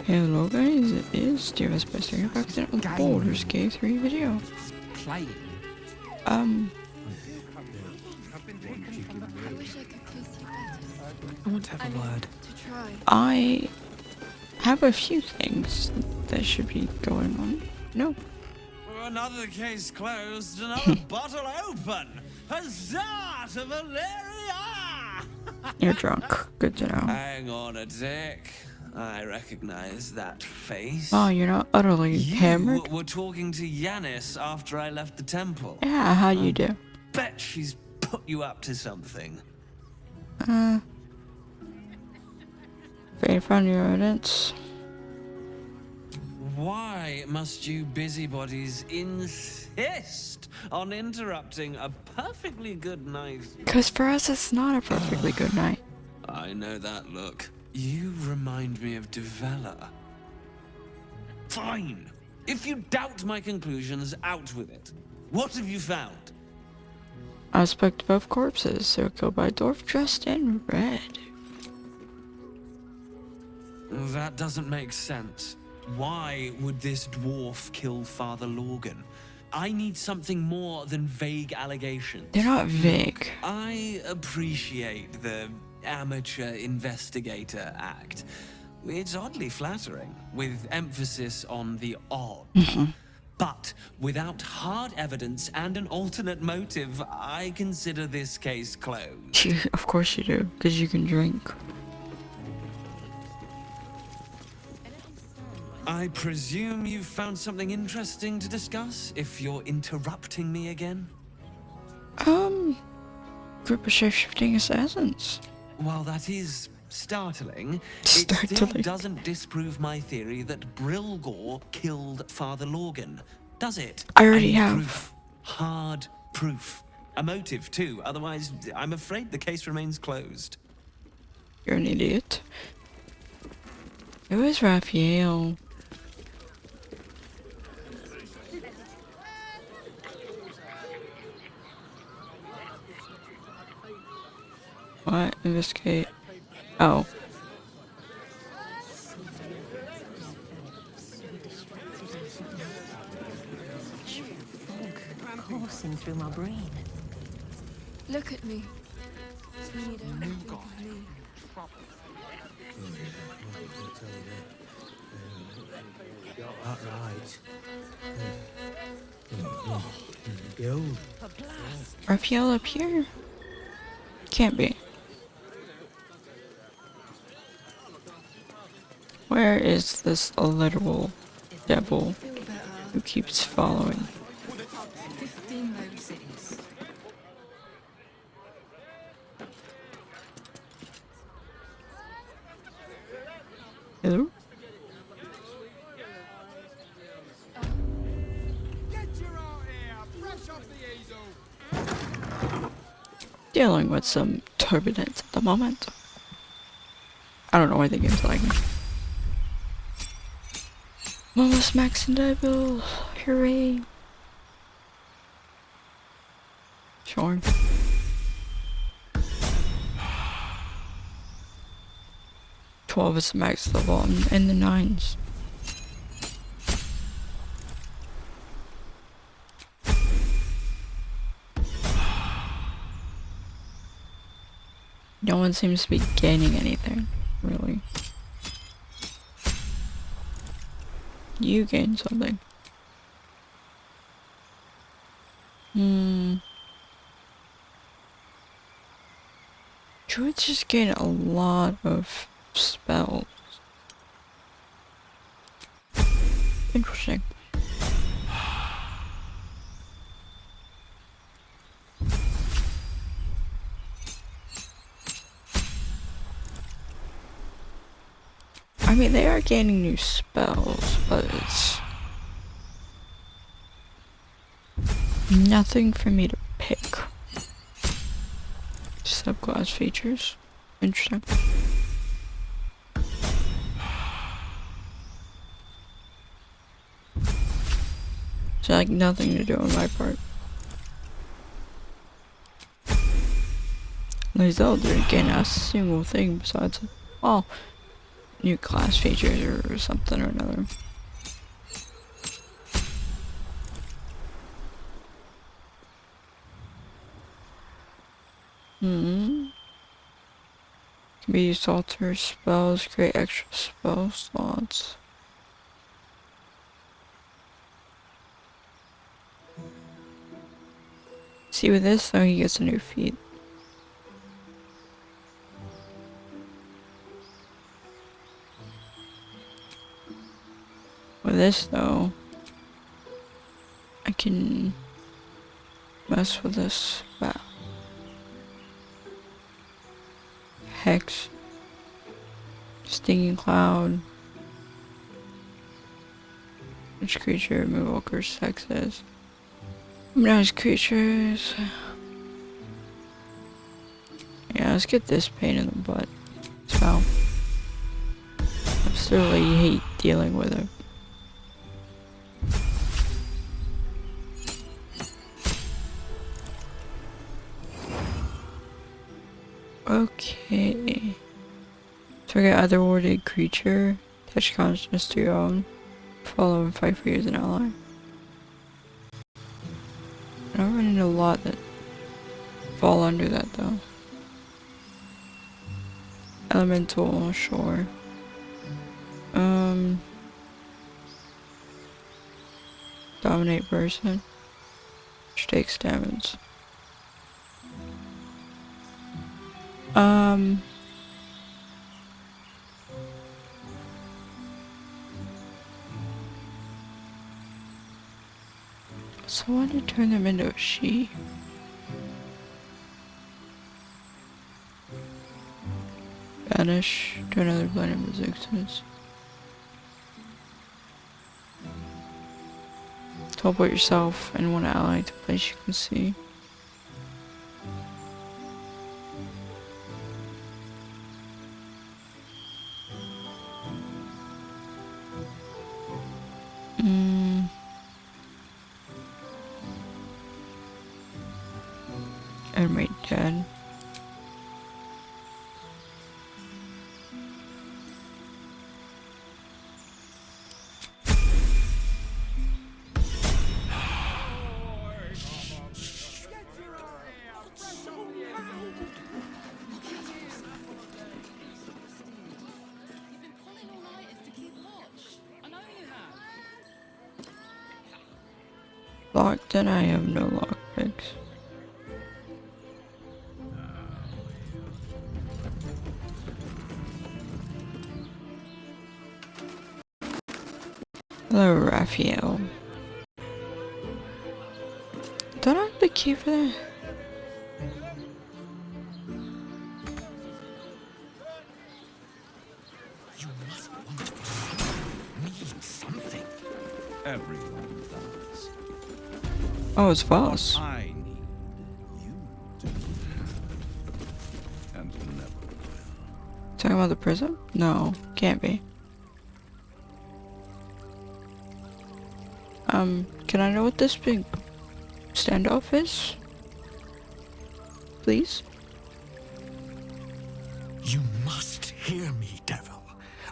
Hello guys, it is TFS Bearstar here back with Baldur's Gate 3 video. I want to have a word. I have a few things that should be going on. No. Another case closed, another bottle open. Huzzah to Valeria! You're drunk. Good to know. Hang on a tick. I recognize that face. Oh, you're not utterly hammered? You were talking to Yanis after I left the temple. Yeah, how you do? Bet she's put you up to something. Very funny evidence. Why must you busybodies insist on interrupting a perfectly good night? Because for us, it's not a perfectly good night. I know that look. You remind me of Devella. Fine. If you doubt my conclusions, out with it. What have you found? I suspect both corpses. They were killed by a dwarf dressed in red. That doesn't make sense. Why would this dwarf kill Father Lorgan? I need something more than vague allegations. They're not vague. I appreciate the amateur investigator act. It's oddly flattering, with emphasis on the odd. But without hard evidence and an alternate motive, I consider this case closed. Of course you do, because you can drink. I presume you've found something interesting to discuss, if you're interrupting me again? Group of shape-shifting assassins. While that is startling, it still doesn't disprove my theory that Brilgor killed Father Lorgan, does it? I already have. Proof. Hard proof. A motive, too, otherwise I'm afraid the case remains closed. You're an idiot. It was Raphael. What? Investigate. Oh. Coursing through my brain. Look at me. Sweeney, don't think of me. Got that right. Yo. Raphael up here? Can't be. Where is this literal devil who keeps following? 15 load cities. Hello? Dealing with some turbulence at the moment. I don't know why the game's like me. Almost max and double. Hooray. Sure. $12 is the max level in the 9s. No one seems to be gaining anything, really. You gain something. Druids just gain a lot of spells. Interesting. I mean, they are gaining new spells, but it's nothing for me to pick. Subclass features. Interesting. So like nothing to do on my part. Lae'zel didn't gain a single thing besides, well, new class features or something or another. Can be used to alter spells, create extra spell slots. See, with this though, he gets a new feat. With this though, I can mess with this Hex, Stinging Cloud, which creature removal curse hexes. Nice creatures. Yeah, let's get this pain in the butt. So, absolutely hate dealing with it. Okay. So we got otherworldly creature. Attach consciousness to your own. Follow and fight for you as an ally. I don't run into a lot that fall under that though. Elemental, sure. Dominate person. Which takes damage. So I want to turn them into a she. Banish to another plane of resistance. Teleport yourself and one ally to a place you can see. Enemy dead. Locked and I have no lockpicks. Hello, Raphael. Don't I have the key for that? You must want to need something. Everyone does. Oh, it's false. I need you to have, and never will. Talking about the prism? No, can't be. Can I know what this big standoff is? Please? You must hear me, devil.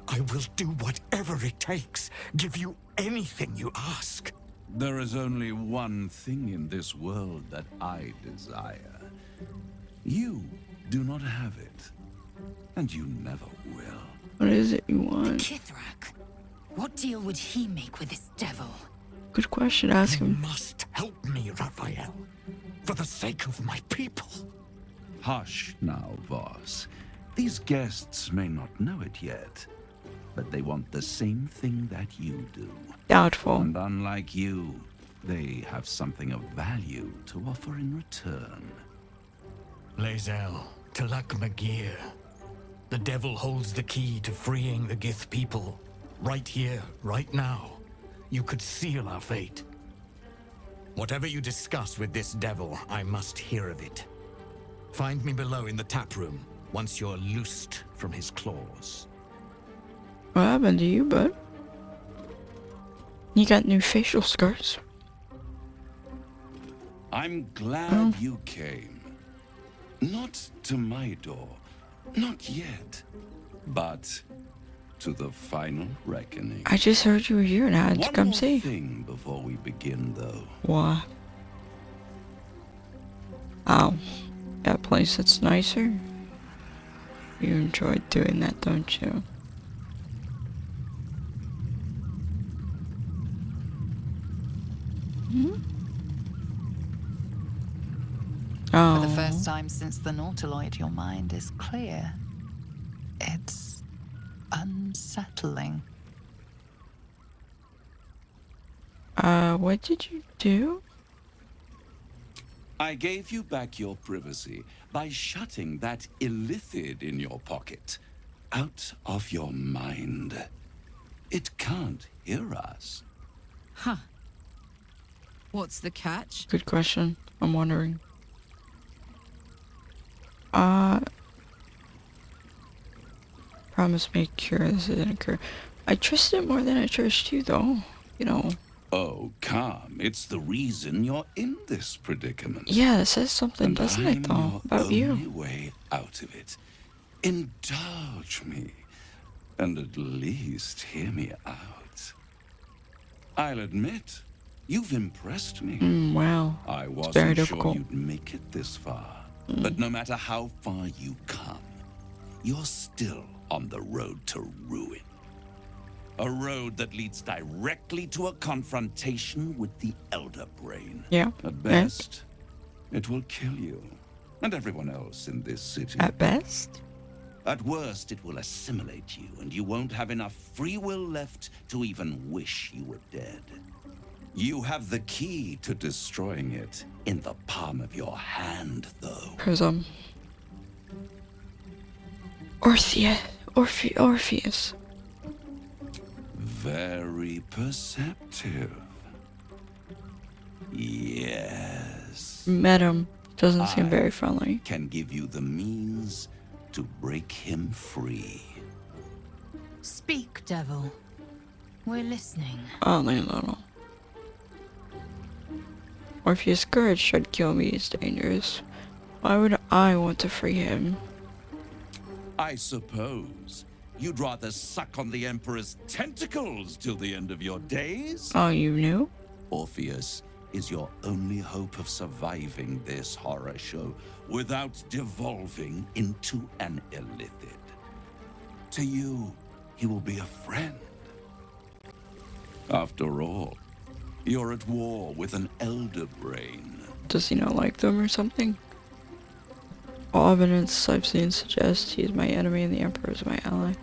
I will do whatever it takes. Give you anything you ask. There is only one thing in this world that I desire. You do not have it. And you never will. What is it you want? Kithrak. What deal would he make with this devil? Good question, ask You him. must help me, Raphael. For the sake of my people. Hush now, Voss. These guests may not know it yet, but they want the same thing that you do. Doubtful. And unlike you, they have something of value to offer in return. Lae'zel, Talak Magir. The devil holds the key to freeing the Gith people. Right here, right now. You could seal our fate. Whatever you discuss with this devil, I must hear of it. Find me below in the tap room, once you're loosed from his claws. What happened to you, bud? You got new facial scars. I'm glad you came. Not to my door, not yet, but to the final reckoning. I just heard you were here and I had to One come more see. thing before we begin, though. What? Oh, that place that's nicer? You enjoy doing that, don't you? Hmm? Oh. For the first time since the Nautiloid, your mind is clear. It's unsettling. What did you do? I gave you back your privacy by shutting that illithid in your pocket out of your mind. It can't hear us. Huh. What's the catch? Good question. I'm wondering. Promise me a cure. This isn't a cure. I trust it more than I trust you, though. You know. Oh, calm. It's the reason you're in this predicament. Yeah, it says something, And doesn't I'm it, though? your About only you. way out of it. Indulge me, and at least hear me out. I'll admit, you've impressed me. Wow. I very wasn't sure difficult. you'd make it this far. But no matter how far you come, you're still on the road to ruin. A road that leads directly to a confrontation with the Elder Brain. Yeah. At best, it will kill you and everyone else in this city. At best? At worst, it will assimilate you, and you won't have enough free will left to even wish you were dead. You have the key to destroying it in the palm of your hand, though. Prism. Orpheus. Very perceptive. Yes. Met him. Doesn't seem very friendly. Can give you the means to break him free. Speak, devil. We're listening. Only a little. Orpheus' courage should kill me. It's dangerous. Why would I want to free him? I suppose you'd rather suck on the Emperor's tentacles till the end of your days? Oh, you knew? Orpheus is your only hope of surviving this horror show without devolving into an illithid. To you, he will be a friend. After all, you're at war with an Elder Brain. Does he not like them or something? All evidence I've seen suggests he's my enemy and the Emperor is my ally.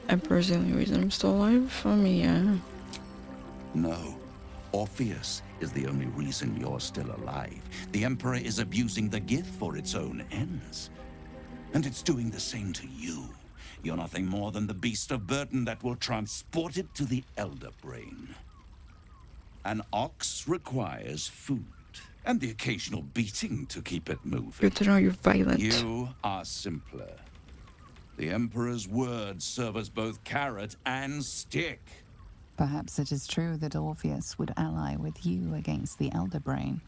Emperor's the only reason I'm still alive? I mean, yeah. No. Orpheus is the only reason you're still alive. The Emperor is abusing the Gith for its own ends. And it's doing the same to you. You're nothing more than the beast of burden that will transport it to the Elder Brain. An ox requires food, and the occasional beating to keep it moving. Good to know you're violent. You are simpler. The Emperor's words serve as both carrot and stick. Perhaps it is true that Orpheus would ally with you against the Elder Brain.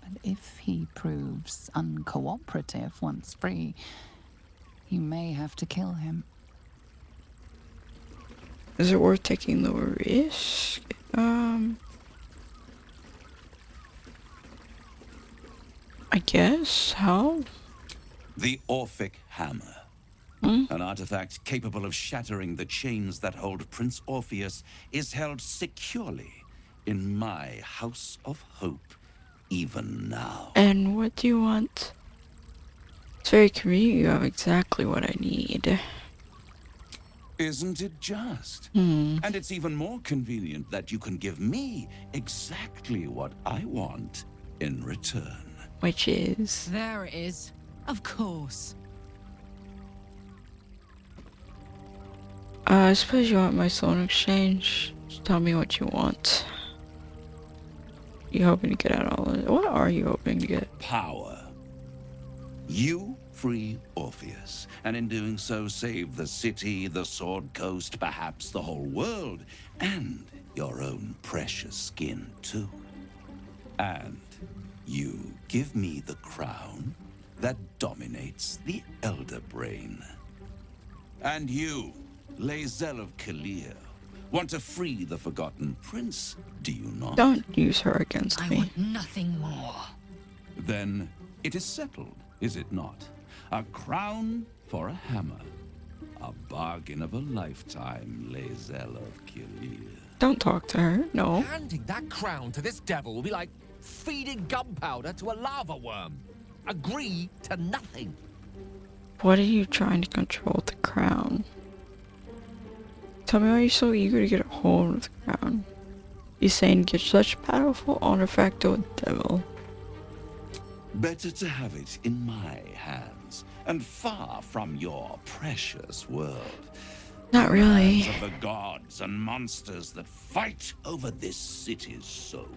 But if he proves uncooperative once free, you may have to kill him. Is it worth taking the risk? I guess. How? The Orphic Hammer. An artifact capable of shattering the chains that hold Prince Orpheus is held securely in my House of Hope, even now. And what do you want? It's very convenient. You have exactly what I need. Isn't it just? And it's even more convenient that you can give me exactly what I want in return. Which is... There it is. Of course. I suppose you want my soul in exchange. Just tell me what you want. You hoping to get out all of it? What are you hoping to get? Power. You free Orpheus, and in doing so save the city, the Sword Coast, perhaps the whole world, and your own precious skin too. And you give me the crown that dominates the Elder Brain. And you Lae'zel of Kalir. Want to free the Forgotten Prince, do you not? Don't use her against I me. want nothing more. Then it is settled, is it not? A crown for a hammer. A bargain of a lifetime, Lae'zel of Kalir. Don't talk to her. No. Handing that crown to this devil will be like feeding gunpowder to a lava worm. Agree to nothing. What are you trying to control with the crown? Tell me why you're so eager to get a hold of the crown. He's saying get such powerful artifact to a devil. Better to have it in my hands, and far from your precious world. Not really. Hands of the gods and monsters that fight over this city's soul.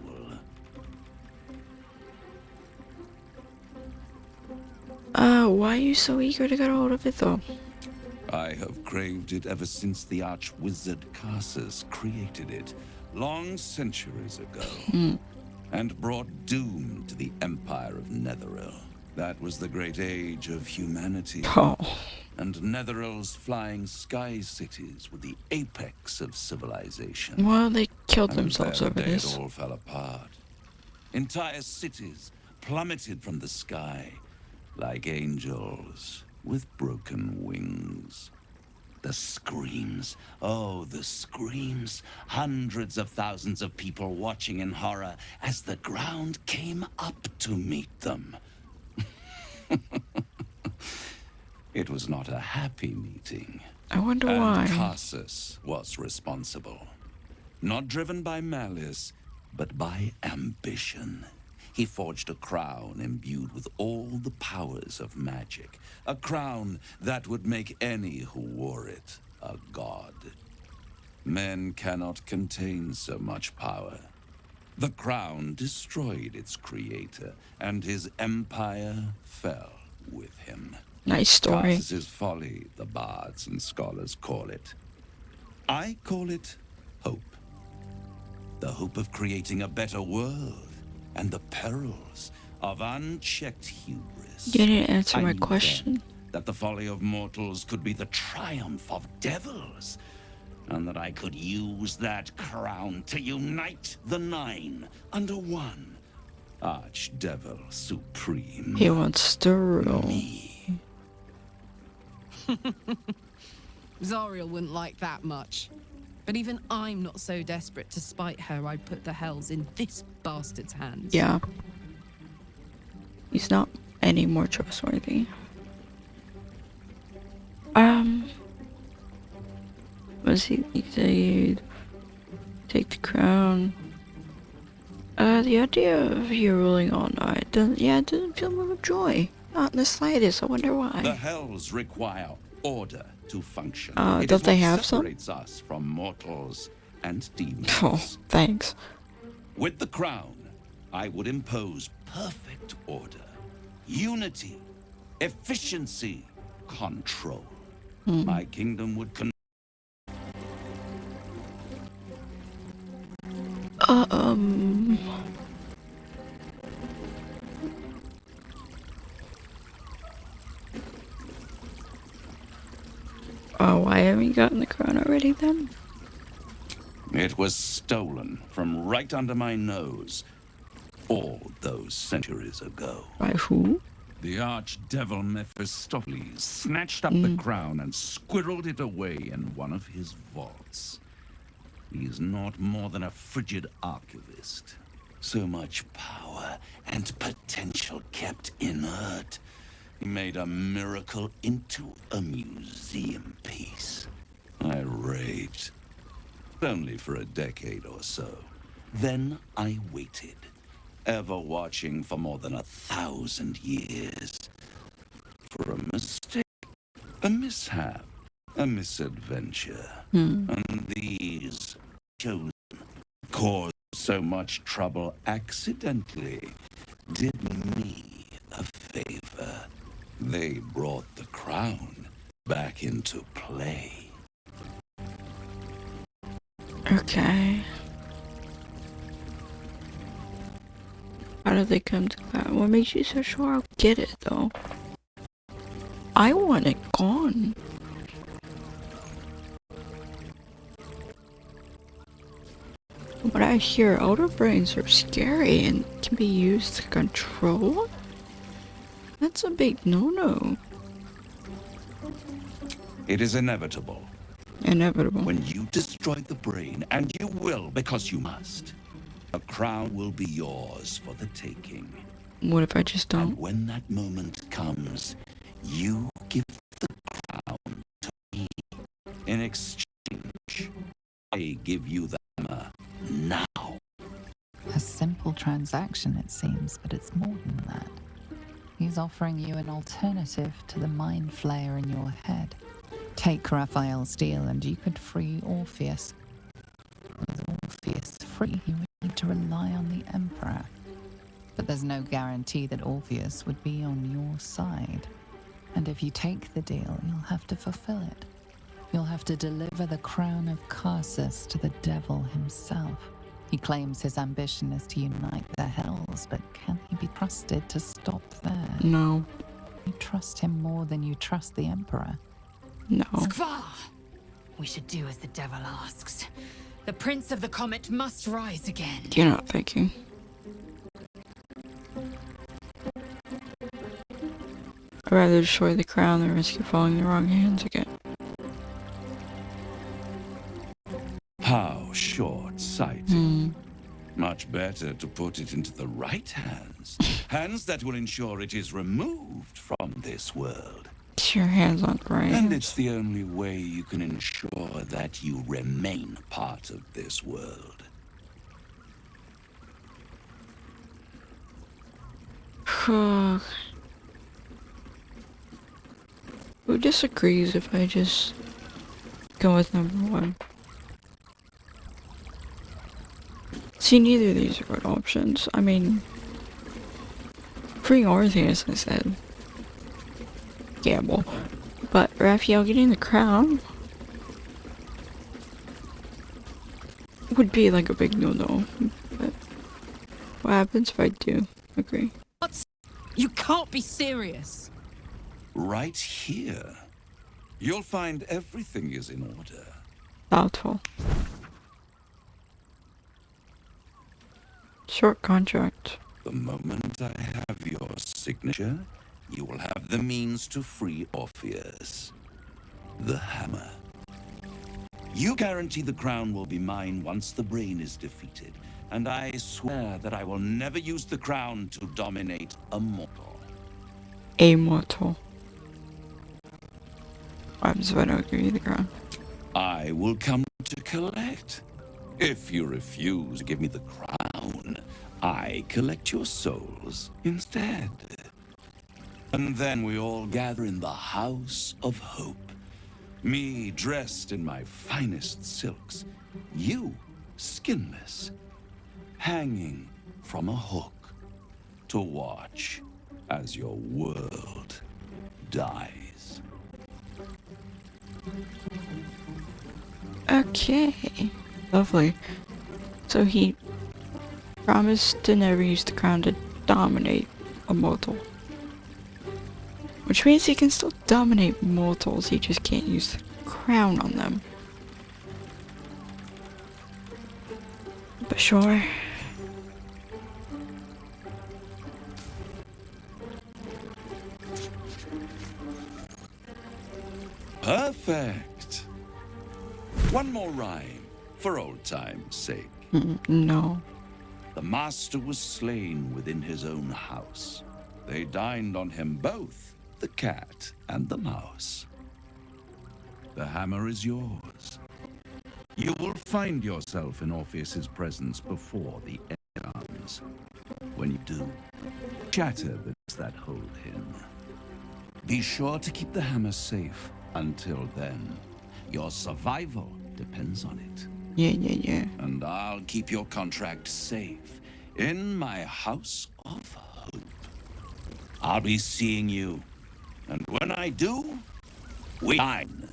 Why are you so eager to get a hold of it though? I have craved it ever since the arch-wizard Karsus created it, long centuries ago, and brought doom to the Empire of Netheril. That was the great age of humanity. Oh. And Netheril's flying sky cities were the apex of civilization. Well, they killed And themselves there over the day this. It all fell apart. Entire cities plummeted from the sky like angels with broken wings. The screams, oh, the screams. Hundreds of thousands of people watching in horror as the ground came up to meet them. It was not a happy meeting. I wonder And why. Karsus was responsible. Not driven by malice, but by ambition. He forged a crown imbued with all the powers of magic. A crown that would make any who wore it a god. Men cannot contain so much power. The crown destroyed its creator, and his empire fell with him. Nice story. Karsus's folly, the bards and scholars call it. I call it hope. The hope of creating a better world, and the perils of unchecked hubris. You didn't answer I my knew question. then that the folly of mortals could be the triumph of devils, and that I could use that crown to unite the Nine under one Archdevil Supreme. He wants to rule. Me. Zariel wouldn't like that much. But even I'm not so desperate to spite her I'd put the hells in this bastard's hands. Yeah. He's not any more trustworthy. Was he said take the crown? The idea of you ruling all night doesn't fill me with joy. Not in the slightest. I wonder why. The hells require order to function. Don't they have some? Separates us from mortals and demons. Oh, thanks. With the crown, I would impose perfect order, unity, efficiency, control. My kingdom would Why haven't you gotten the crown already then? It was stolen from right under my nose all those centuries ago. By who? The archdevil Mephistopheles snatched up the crown and squirreled it away in one of his vaults. He is not more than a frigid archivist. So much power and potential kept inert. He made a miracle into a museum piece. I raged. Only for a decade or so. Then I waited, ever watching for more than 1,000 years. For a mistake, a mishap, a misadventure. And these chosen caused so much trouble accidentally did me a favor. They brought the crown back into play. Okay. How did they come to that? What makes you so sure I'll get it though? I want it gone. From what I hear, elder brains are scary and can be used to control. That's a big no-no. It is inevitable. Inevitable. When you destroy the brain, and you will because you must, the crown will be yours for the taking. What if I just don't? And when that moment comes, you give the crown to me. In exchange, I give you the hammer now. A simple transaction, it seems, but it's more than that. He's offering you an alternative to the mind flayer in your head. Take Raphael's deal and you could free Orpheus. With Orpheus free, you would need to rely on the Emperor. But there's no guarantee that Orpheus would be on your side. And if you take the deal, you'll have to fulfill it. You'll have to deliver the crown of Karsus to the devil himself. He claims his ambition is to unite the hells, but can he be trusted to stop there? No. You trust him more than you trust the Emperor. No. Skvar! We should do as the devil asks. The Prince of the Comet must rise again. You're not thinking. I'd rather destroy the crown than risk it falling in the wrong hands again. How short-sighted. Much better to put it into the right hands. Hands that will ensure it is removed from this world. It's your hands on the right. And it's the only way you can ensure that you remain part of this world. Who disagrees if I just go with number one? See, neither of these are good options. I mean, freeing Orpheus, I said. Gamble. But Raphael getting the crown would be like a big no-no. But what happens if I do agree? What? You can't be serious. Right here. You'll find everything is in order. Doubtful. Short contract. The moment I have your signature, you will have the means to free Orpheus. The hammer. You guarantee the crown will be mine once the brain is defeated, and I swear that I will never use the crown to dominate a mortal. A mortal. What happens if I don't give you the crown? I will come to collect. If you refuse to give me the crown, I collect your souls instead. And then we all gather in the House of Hope. Me dressed in my finest silks. You skinless. Hanging from a hook. To watch as your world dies. Okay. Lovely. So he promised to never use the crown to dominate a mortal. Which means he can still dominate mortals, he just can't use the crown on them. But sure. Perfect. One more rhyme, for old time's sake. No. The master was slain within his own house. They dined on him both, the cat and the mouse. The hammer is yours. You will find yourself in Orpheus's presence before the end comes. When you do, shatter the things that hold him. Be sure to keep the hammer safe until then. Your survival depends on it. Yeah. And I'll keep your contract safe in my House of Hope. I'll be seeing you. And when I do, we dine.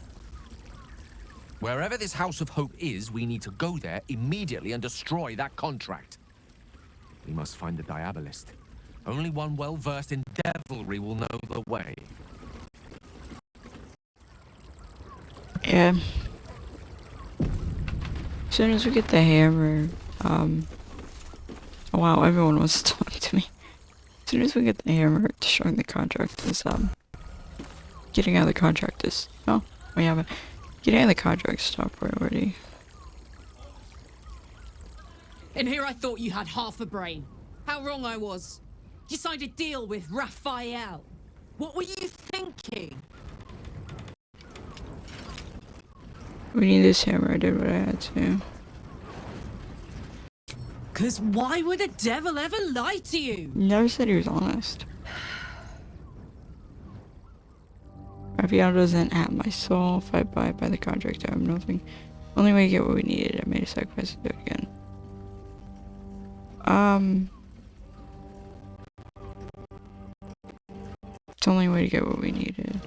Wherever this House of Hope is, we need to go there immediately and destroy that contract. We must find the Diabolist. Only one well-versed in devilry will know the way. Yeah. As soon as we get the hammer, Oh wow, everyone wants to talk to me. As soon as we get the hammer, destroying the contract is, getting out of the contract is, oh, we haven't. Getting out of the contract is top priority. In here I thought you had half a brain. How wrong I was. You signed a deal with Raphael. What were you thinking? We need this hammer, I did what I had to. Cause why would the devil ever lie to you? Never said he was honest. Raphael doesn't have my soul. If I buy it by the contract, I have nothing. Only way to get what we needed. I made a sacrifice to do it again. It's the only way to get what we needed.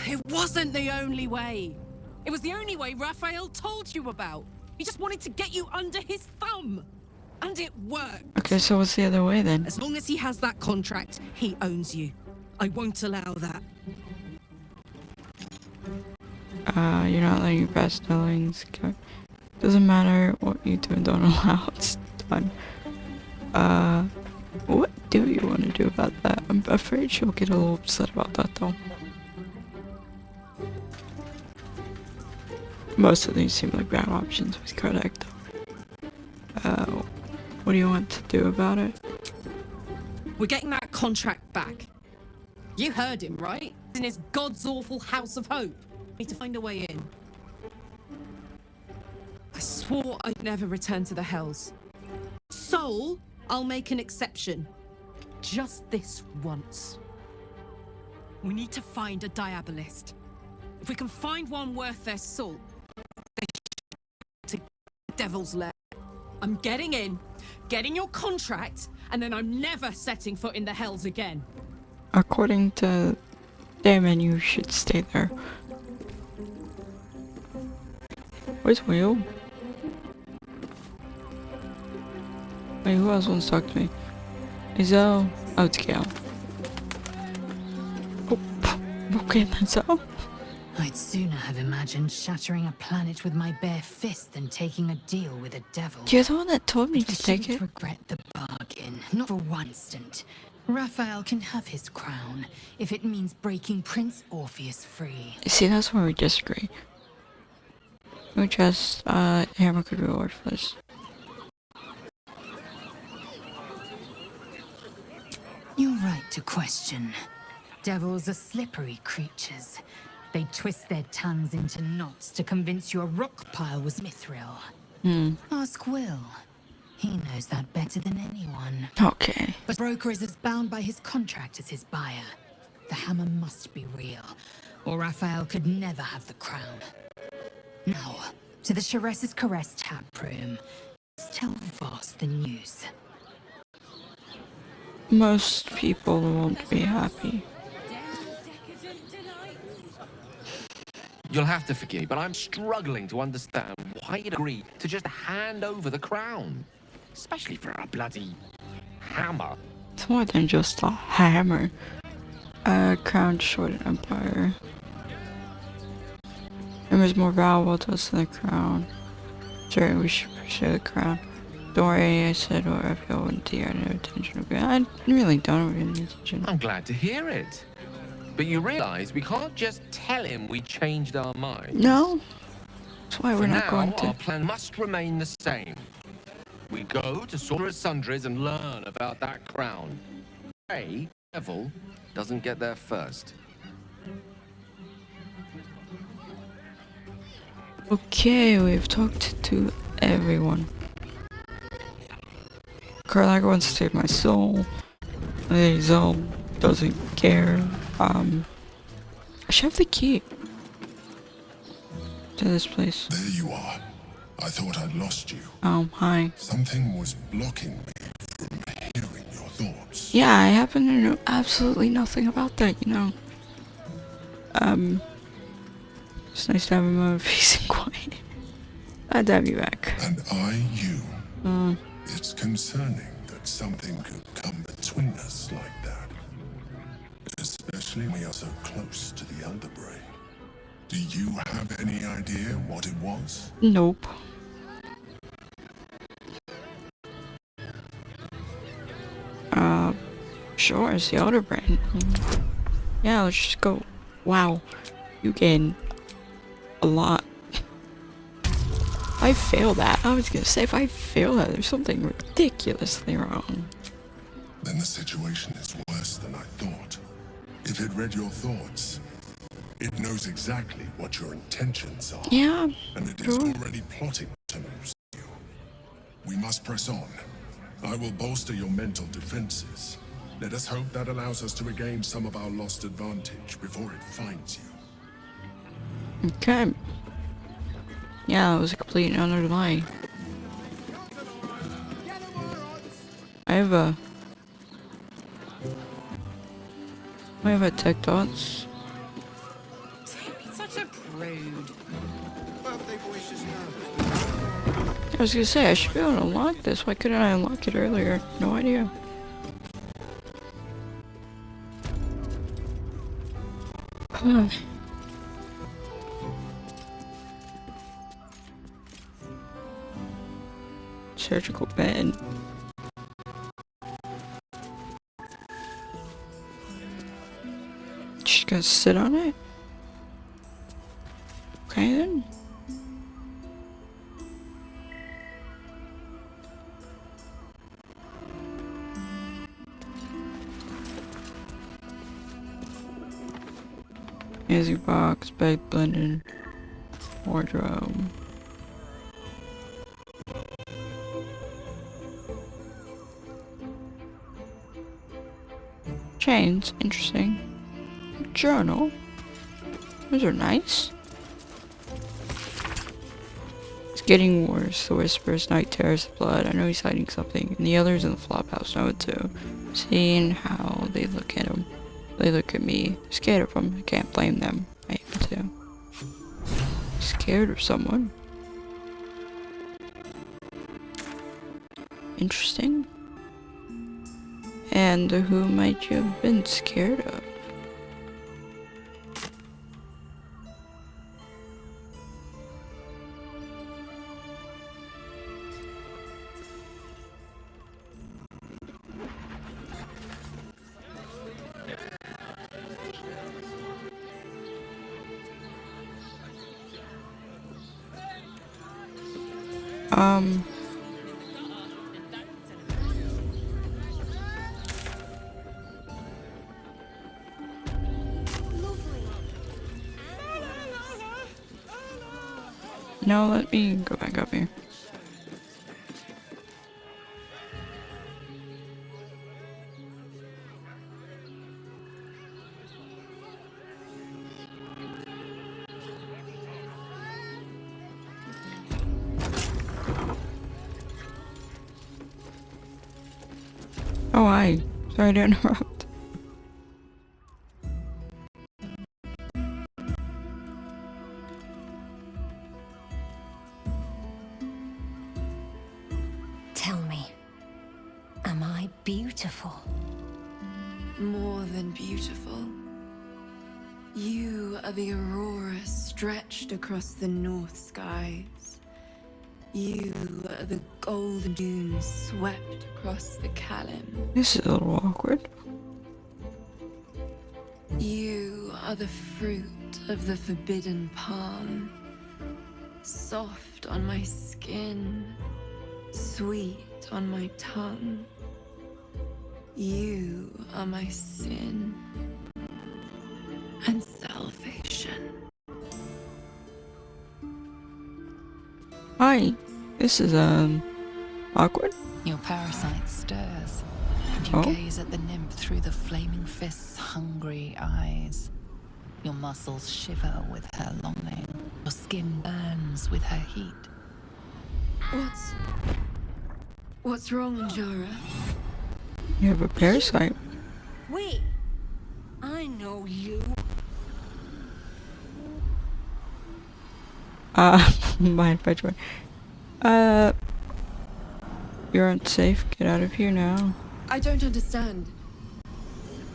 It wasn't the only way. It was the only way Raphael told you about. He just wanted to get you under his thumb. And it worked. Okay, so what's the other way then? As long as he has that contract, he owns you. I won't allow that. You're not letting your past dealings go. Doesn't matter what you do and don't allow, it's done. What do you want to do about that? I'm afraid she'll get a little upset about that though. Most of these seem like bad options with Kodak though. What do you want to do about it? We're getting that contract back. You heard him, right? In his god's awful house of hope. Need to find a way in. I swore I'd never return to the Hells. Soul, I'll make an exception. Just this once. We need to find a diabolist. If we can find one worth their salt, they should to Devil's Lair. I'm getting in, getting your contract, and then I'm never setting foot in the Hells again. According to Damon, you should stay there. Where's Will? Wait, who else wants to talk to me? Lae'zel? Oh, it's Gale. Oh, okay, that's all. I'd sooner have imagined shattering a planet with my bare fist than taking a deal with a devil. You're the one that told me to take it. Regret the bargain, not for one instant. Raphael can have his crown if it means breaking Prince Orpheus free. See, that's where we disagree. We just, hammer could be worthless. You're right to question. Devils are slippery creatures. They twist their tongues into knots to convince you a rock pile was mithril. Ask Will. He knows that better than anyone. Okay. But broker is as bound by his contract as his buyer. The hammer must be real, or Raphael could never have the crown. Now, to the Sharess's Caress tap room. Just tell Voss the news. Most people won't be happy. You'll have to forgive me, but I'm struggling to understand why you'd agree to just hand over the crown. Especially for a bloody hammer. It's more than just a hammer. Crown destroyed an empire. Hammer's more valuable to us than the crown. Sorry, we should pursue the crown. Don't worry, I said what I feel wouldn't take no attention. Okay, I really don't have any attention. I'm glad to hear it. But you realize we can't just tell him we changed our minds. No. That's why we're For not now, going to. Our plan must remain the same. We go to Sorcerer's Sundries and learn about that crown. Pray Devil doesn't get there first. Okay, we've talked to everyone. Karlak wants to save my soul. Lae'zel doesn't care. I should have the key to this place. There you are. I thought I'd lost you. Hi. Something was blocking me from hearing your thoughts. Yeah, I happen to know absolutely nothing about that, you know. It's nice to have a moment of peace and quiet. Glad to have you back. And you. It's concerning that something could come between us like that. Especially when we are so close to the Elder Brain. Do you have any idea what it was? Nope. Sure, it's the Elder Brain. Yeah, let's just go. Wow, you gain a lot. If I fail that, I was gonna say, if I fail that, there's something ridiculously wrong. Then the situation is worse than I thought. If it read your thoughts, it knows exactly what your intentions are. Yeah. And it is already plotting to lose you. We must press on. I will bolster your mental defenses. Let us hope that allows us to regain some of our lost advantage before it finds you. Okay. Yeah, that was a complete and utter lie. I have a tech dots. Such a prude. I was gonna say, I should be able to unlock this. Why couldn't I unlock it earlier? No idea. Surgical bed. Just gonna sit on it? Okay then. Music box, bed blended, wardrobe. Chains, interesting. Journal. Those are nice. It's getting worse. The whispers, night tears, the blood. I know he's hiding something. And the others in the flophouse know it too. Seeing how they look at him. They look at me. They're scared of him. I can't blame them. I am too. Scared of someone. Interesting. And who might you have been scared of? No, let me go back up here. Oh, hi. Sorry to interrupt. Tell me, am I beautiful? More than beautiful. You are the aurora stretched across the north skies. You are the golden dunes swept across the Calim. This is a little awkward. You are the fruit of the forbidden palm. Soft on my skin, sweet on my tongue. You are my sin and salvation. Hi. This is, awkward. Your parasite stirs, and you gaze at the nymph through the flaming fist's hungry eyes. Your muscles shiver with her longing. Your skin burns with her heat. What's wrong, Jara? You have a parasite. Wait, I know you. Mind if I join? You're unsafe. Get out of here now. I don't understand.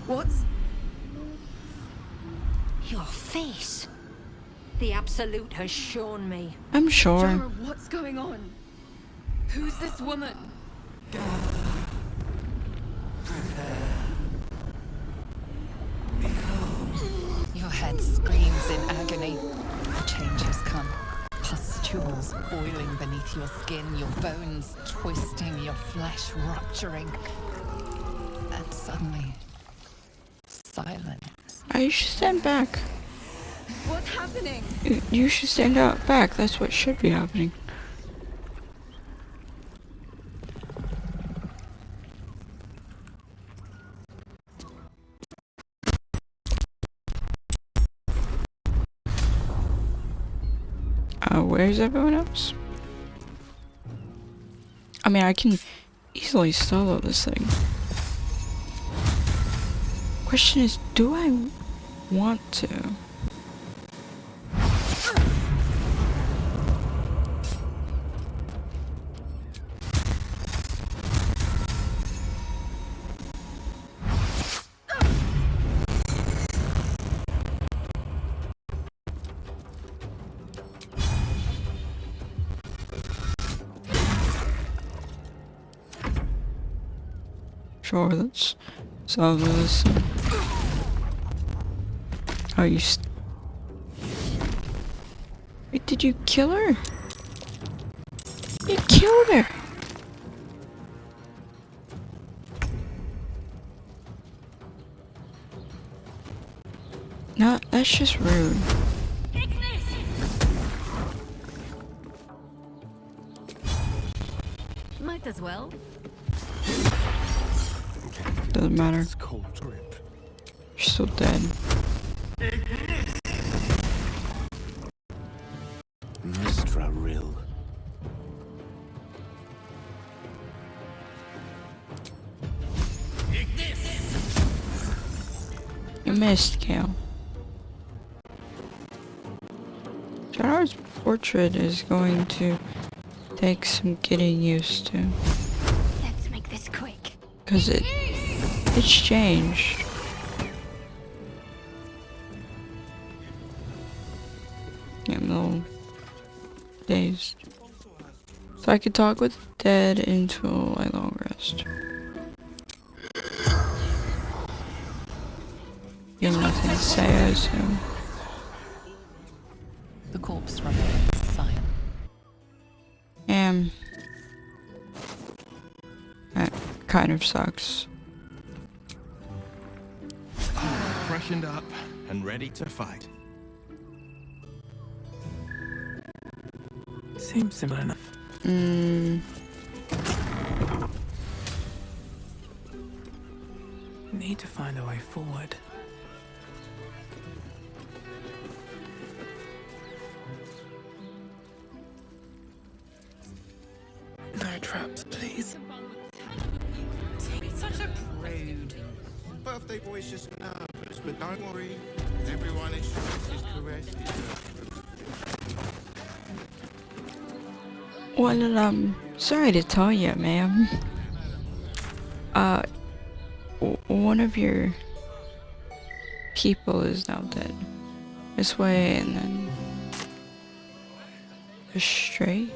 What's... Your face. the Absolute has shown me. I'm sure. Jara, what's going on? Who's this woman? Your head screams in agony. The change has come. Pustules boiling beneath your skin, your bones twisting, your flesh rupturing. And suddenly, silence. I should stand back. What's happening? You should stand out back. That's what should be happening. Where's everyone else? I mean, I can easily solo this thing. Question is, do I want to? Sure, let's solve this. Oh, you wait, did you kill her? You killed her! No, that's just rude. Might as well. Doesn't matter. You're still dead. Mistra Rill. You missed, Kale. Jara's portrait is going to take some getting used to. Let's make this quick. Because it's changed. Yeah, I'm a little dazed. So I could talk with the dead until I long rest. You have nothing to say, I assume. The corpse remains silent. That kind of sucks. Freshened up and ready to fight. Seems simple enough. Need to find a way forward. No traps, please. Such a prude. Birthday boy is just nervous, but don't worry. Everyone ensures his caress is Well, sorry to tell you, ma'am. One of your people is now dead. This way and then just straight.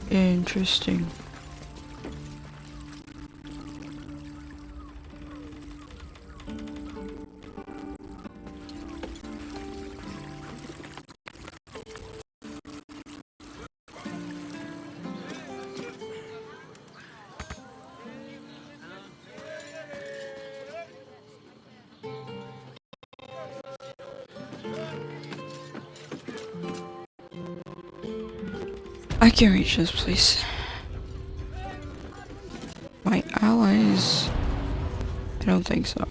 Interesting. I can reach this place. My allies? I don't think so.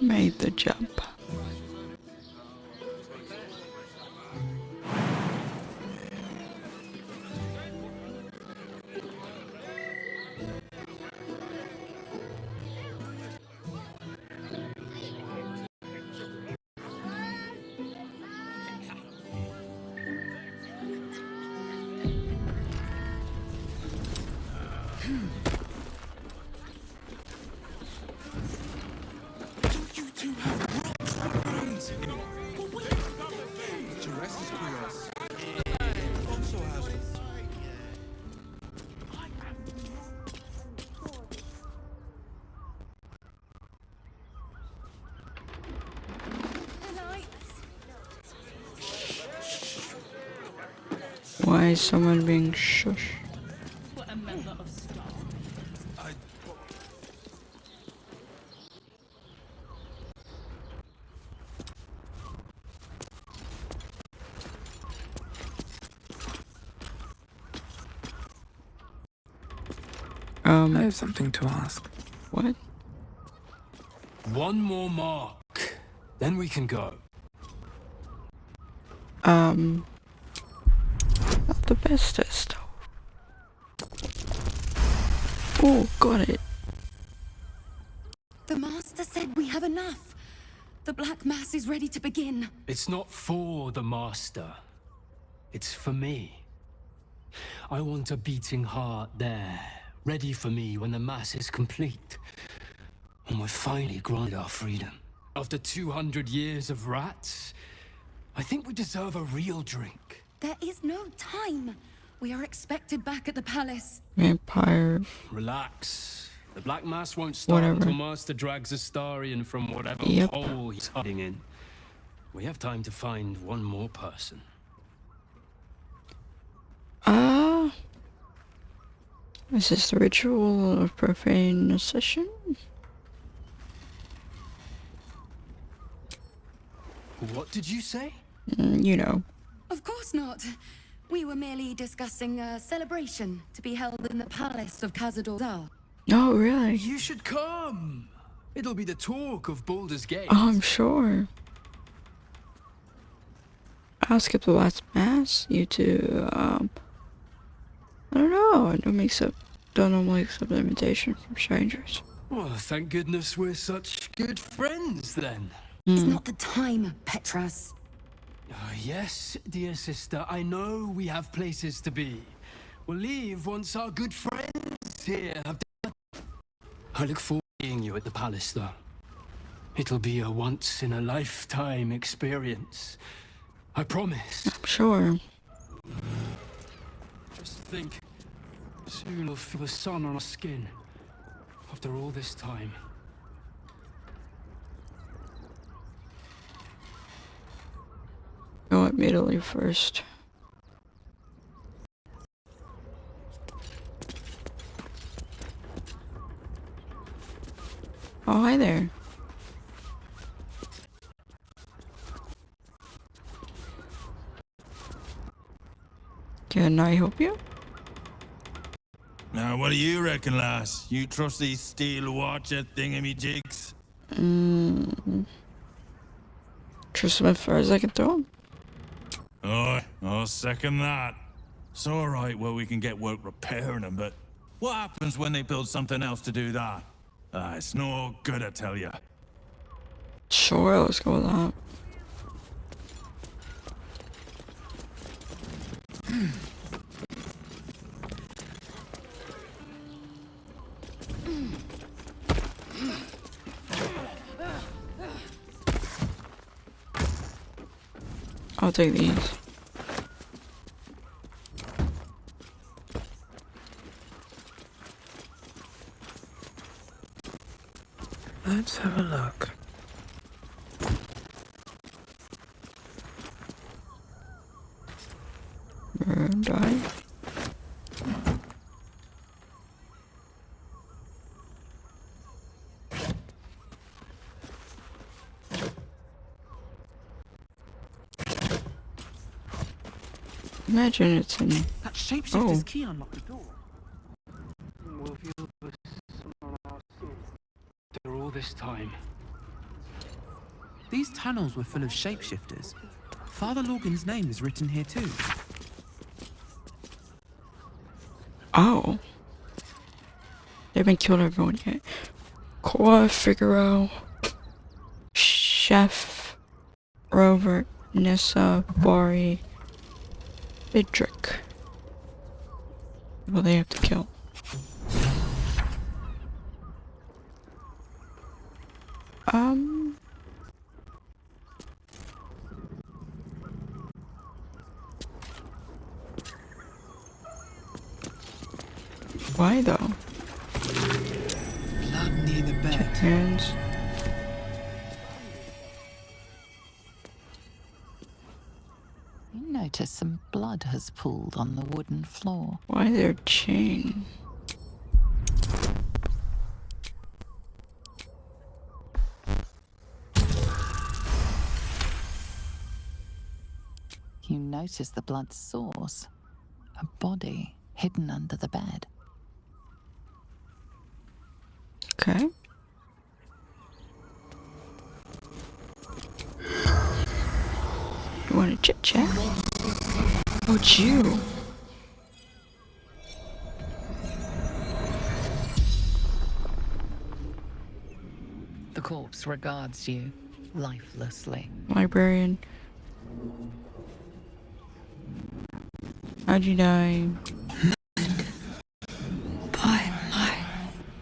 Made the jump. Why is someone being shush? I have something to ask. What? One more mark, then we can go. Not the bestest. Oh, got it. The Master said we have enough. The Black Mass is ready to begin. It's not for the Master. It's for me. I want a beating heart there, ready for me when the Mass is complete. And we've finally granted our freedom. After 200 years of rats, I think we deserve a real drink. There is no time. We are expected back at the palace. Vampire. Relax. The Black Mass won't start Whatever. until Master drags Astarion from whatever Yep. hole he's hiding in. We have time to find one more person. Is this the ritual of profane session? What did you say? You know. Of course not. We were merely discussing a celebration to be held in the palace of Khazad-dûr. Oh, really? You should come. It'll be the talk of Baldur's Gate. Oh, I'm sure. I'll skip the last mass. You two, I don't know. I don't normally accept the invitation from strangers. Well, thank goodness we're such good friends then. It's not the time, Petras. Yes, dear sister, I know we have places to be. We'll leave once our good friends here have done. I look forward to seeing you at the palace, though. It'll be a once-in-a-lifetime experience. I promise. I'm sure. Just think, soon we'll feel the sun on our skin. After all this time. Go immediately first. Oh, hi there. Can I help you? Now, what do you reckon, lass? You trust these steel watcher thingamajigs? Trust them as far as I can throw them. Oh, I'll second that. It's alright, well, we can get work repairing them, but what happens when they build something else to do that? It's no good, I tell ya. Sure, let's go with that. I'll take these. Let's have a look. Die. Imagine it's in. That shapeshifter's Oh. key unlocked the door. After all this time. These tunnels were full of shapeshifters. Father Lorgan's name is written here too. Oh. They haven't killed everyone yet. Cora, Figaro, Chef, Robert, Nissa, Bari, Vidric. Well, they have to kill. Why though? Blood near the bed. Check hands. You notice some blood has pooled on the wooden floor. Why their chain? You notice the blood's source. A body hidden under the bed. Okay. You want to chit chat? Oh, it's you. The corpse regards you lifelessly. Librarian. How'd you die? By my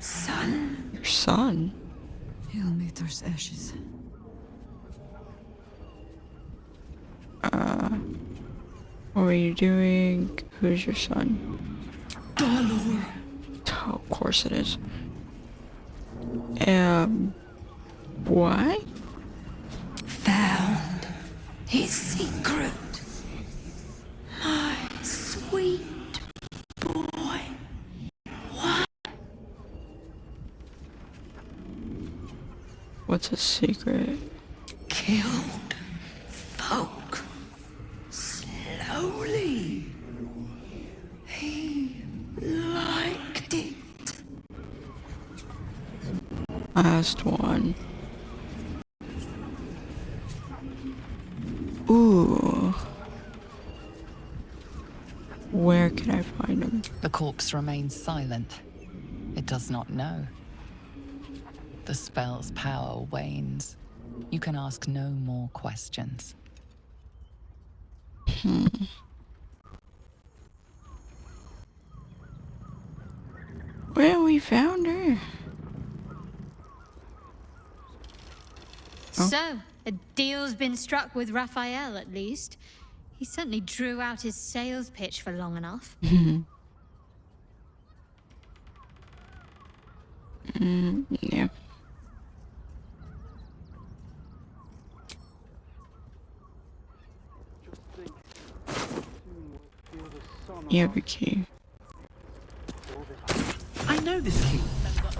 son. Your son? Hilmater's ashes. What were you doing? Who's your son? Baldur. Oh, of course it is. Why? Found his secret. My sweet boy. What? What's a secret? Killed folk. Slowly. He liked it. Last one. Ooh. Where can I find him? The corpse remains silent. It does not know. The spell's power wanes. You can ask no more questions. Well, we found her. So, a deal's been struck with Raphael, at least. He certainly drew out his sales pitch for long enough. Yeah. You have a key. I know this key.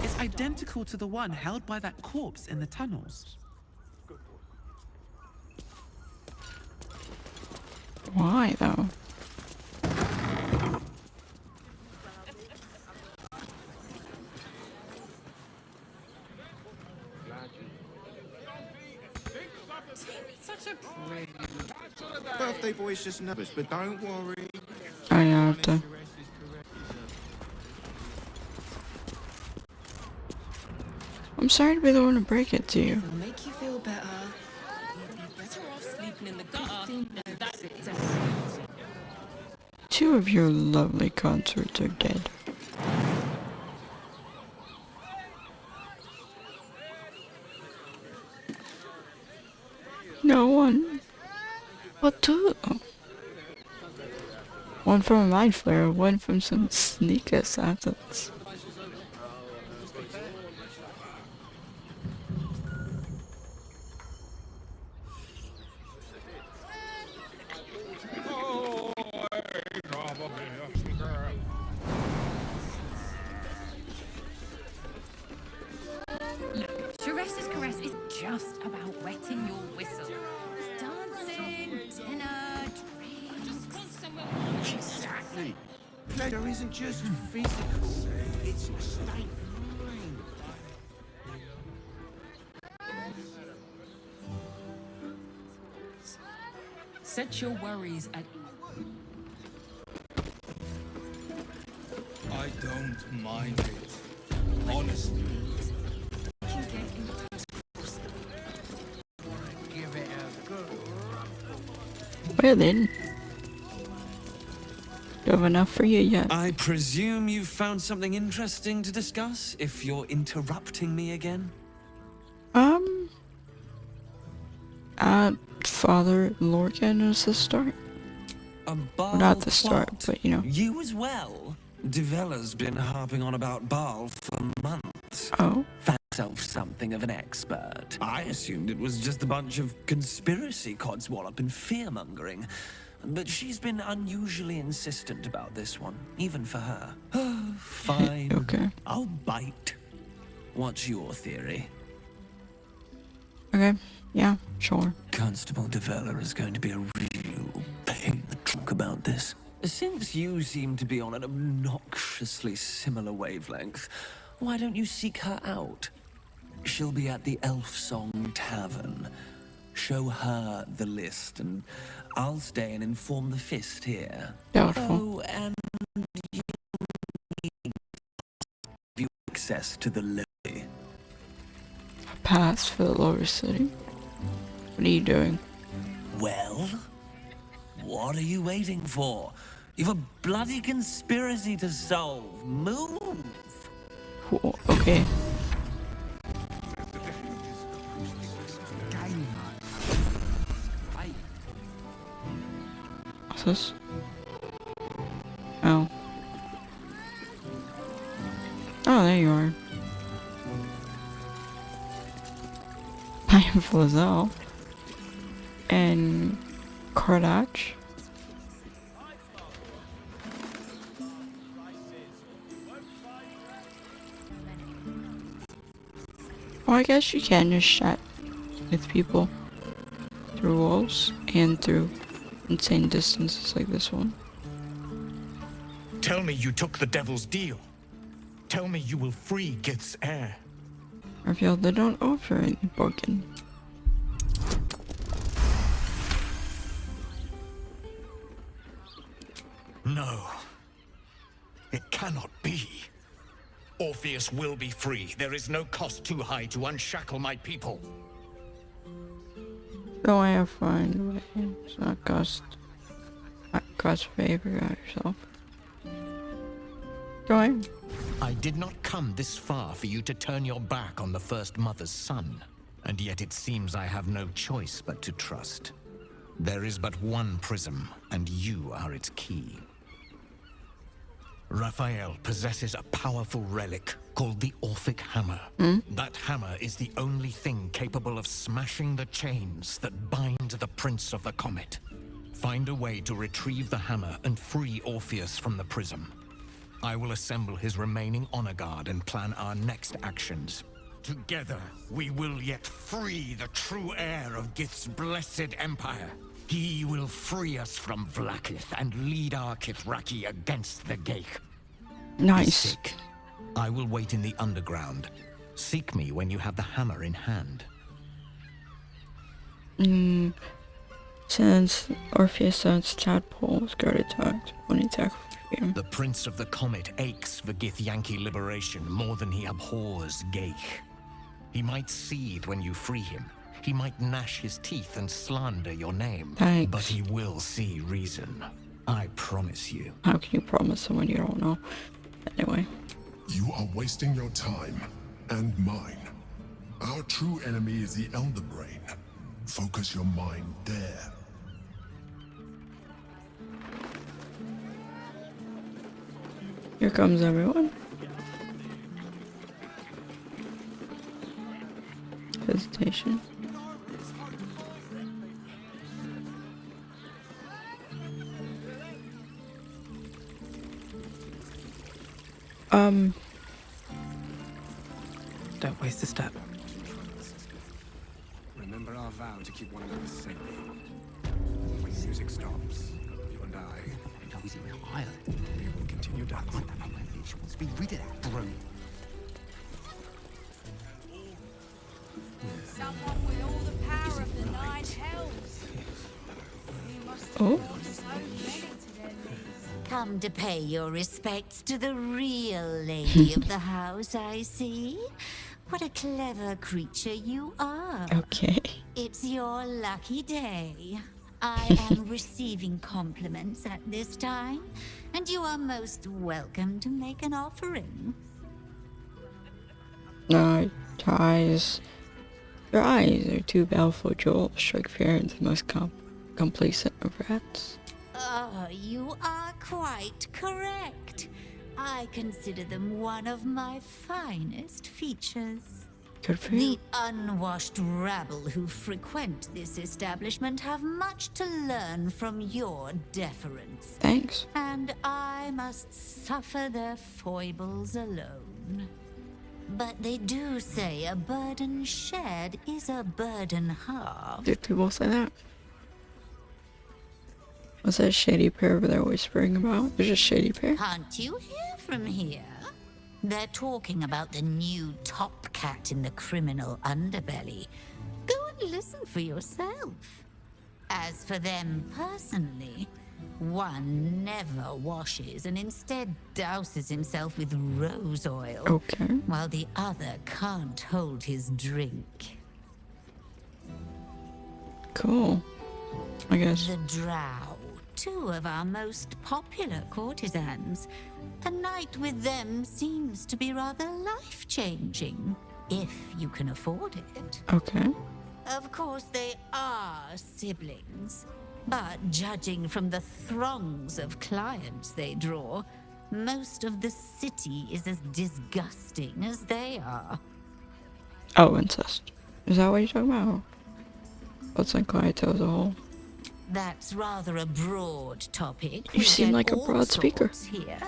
It's identical to the one held by that corpse in the tunnels. Why, though? Birthday boy's just nervous, but don't worry. I have to. I'm sorry to be the one to break it to you. It'll make you feel better. You'll be better off sleeping in the gutter. Two of your lovely consorts are dead. No one. What two? One from a mind flare, one from some sneak assassins. Therese's caress is just about wetting your whistle. There's dancing, dinner, drinks. pleasure isn't just physical, it's a state of mind. Set your worries at I don't mind it. Honestly. Give it a good Well then. Do I have enough for you yet? I presume you've found something interesting to discuss, if you're interrupting me again? Father Lorcan is the start. Well, not the start, but you know. You as well? Devella's been harping on about Baal for months. Oh. Found herself something of an expert. I assumed it was just a bunch of conspiracy codswallop and fear-mongering. But she's been unusually insistent about this one, even for her. Fine. Okay. I'll bite. What's your theory? Okay. Yeah, sure. Constable Devella is going to be a real pain in the trunk about this. Since you seem to be on an obnoxiously similar wavelength, why don't you seek her out? She'll be at the Elf Song Tavern. Show her the list, and I'll stay and inform the Fist here. Doubtful. Oh, and you need access to the levy. Pass for the lower city. What are you doing? Well, what are you waiting for? You've a bloody conspiracy to solve. Move! Cool. Okay. What's this? Oh. Oh, there you are. I am Lae'zel. And Kardach. Well, I guess you can just chat with people through walls and through insane distances like this one. Tell me you took the devil's deal. Tell me you will free Gith's heir. Raphael, they don't offer any bargain. No. It cannot be. Orpheus will be free. There is no cost too high to unshackle my people. Don't I find a way? It's not cost favor out yourself. Going. I did not come this far for you to turn your back on the First Mother's son. And yet it seems I have no choice but to trust. There is but one prism, and you are its key. Raphael possesses a powerful relic called the Orphic Hammer. That hammer is the only thing capable of smashing the chains that bind the Prince of the Comet. Find a way to retrieve the hammer and free Orpheus from the prism. I will assemble his remaining honor guard and plan our next actions. Together, we will yet free the true heir of Gith's blessed empire. He will free us from Vlaakith and lead our Kithraki against the Geich. Nice. I will wait in the underground. Seek me when you have the hammer in hand. Since Orpheus sends tadpoles, guard attacked. When he attacks him. The Prince of the Comet aches for Githyanki liberation more than he abhors Geich. He might seethe when you free him. He might gnash his teeth and slander your name. Thanks. But he will see reason. I promise you. How can you promise someone you don't know? Anyway. You are wasting your time, and mine. Our true enemy is the Elder Brain. Focus your mind there. Here comes everyone. Hesitation. Don't waste a step. Remember our vow to keep one another safe. When music stops, you and I Oh, is it with Ireland? We will continue down. I don't know where she wants to be rid of that brute. Someone with all the power of the nine hells. You must have brought so many to their knees. Come to pay your respects to the real lady of the house, I see. What a clever creature you are. Okay. It's your lucky day. I am receiving compliments at this time, and you are most welcome to make an offering. No, your eyes are too baleful, Joel. Strike fear into the most complacent of rats. Oh, you are quite correct. I consider them one of my finest features. Good for you. The unwashed rabble who frequent this establishment have much to learn from your deference. Thanks. And I must suffer their foibles alone. But they do say a burden shared is a burden halved. Did people say that? What's that shady pair over there whispering about? There's a shady pair? Can't you hear from here? They're talking about the new top cat in the criminal underbelly. Go and listen for yourself. As for them personally, one never washes and instead douses himself with rose oil, okay, while the other can't hold his drink. Cool. I guess. The Drow, two of our most popular courtesans. A night with them seems to be rather life-changing, if you can afford it. Okay. Of course, they are siblings, but judging from the throngs of clients they draw, most of the city is as disgusting as they are. Oh, incest. Is that what you're talking about? What's like clientele as a whole? That's rather a broad topic. You seem like a broad speaker. Here.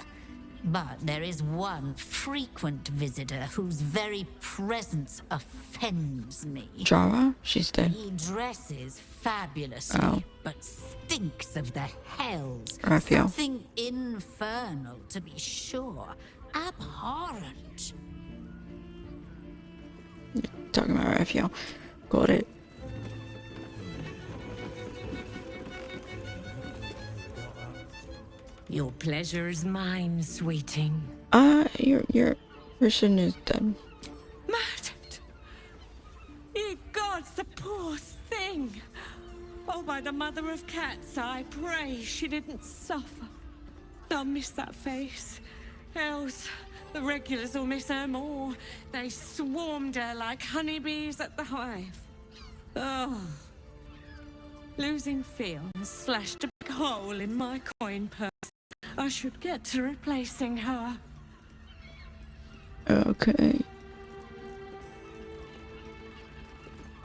But there is one frequent visitor whose very presence offends me. Jara? She's dead. He dresses fabulously, but stinks of the hells. Raphael. Something infernal, to be sure. Abhorrent. Talking about Raphael. Got it. Your pleasure is mine, sweeting. Your person is dead. Murdered! Ye gods, the poor thing! Oh, by the mother of cats, I pray she didn't suffer. I'll miss that face. Else, the regulars will miss her more. They swarmed her like honeybees at the hive. Oh. Losing feelings slashed a big hole in my coin purse. I should get to replacing her. Okay.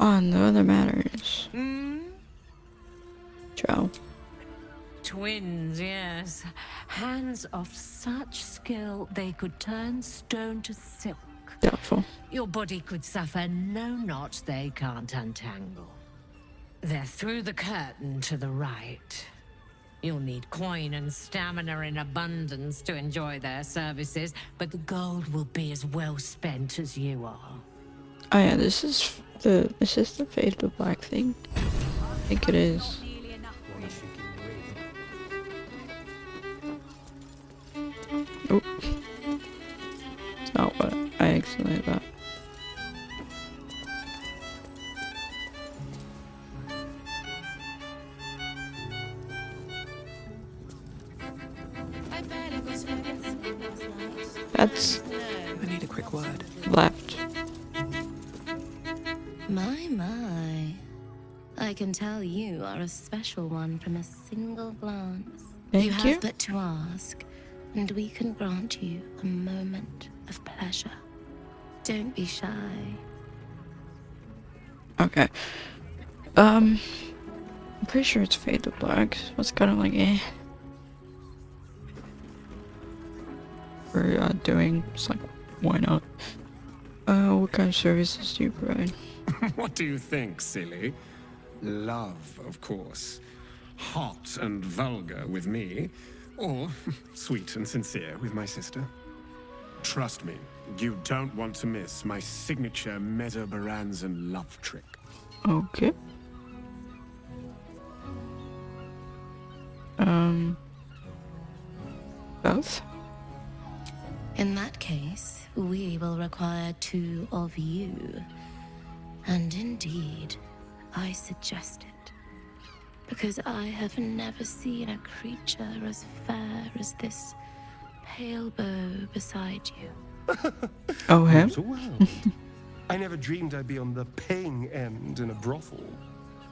On the other matters. Joe. Twins, yes. Hands of such skill they could turn stone to silk. Doubtful. Your body could suffer no knot they can't untangle. They're through the curtain to the right. You'll need coin and stamina in abundance to enjoy their services, but the gold will be as well spent as you are. Oh yeah, this is the Fate of the Black thing. I think it is. Oh. It's not what I accidentally thought. That's... I need a quick word. Left. My. I can tell you are a special one from a single glance. Thank you you. have but to ask, and we can grant you a moment of pleasure. Don't be shy. Okay. I'm pretty sure it's Fade to Black. It's kind of like We're doing. It's like, why not? What kind of services do you provide? What do you think, silly? Love, of course. Hot and vulgar with me. Or sweet and sincere with my sister. Trust me, you don't want to miss my signature Mesobaranzan love trick. Okay. Both? In that case, we will require 2 of you. And indeed, I suggest it. Because I have never seen a creature as fair as this pale bow beside you. Oh, him? I never dreamed I'd be on the paying end in a brothel.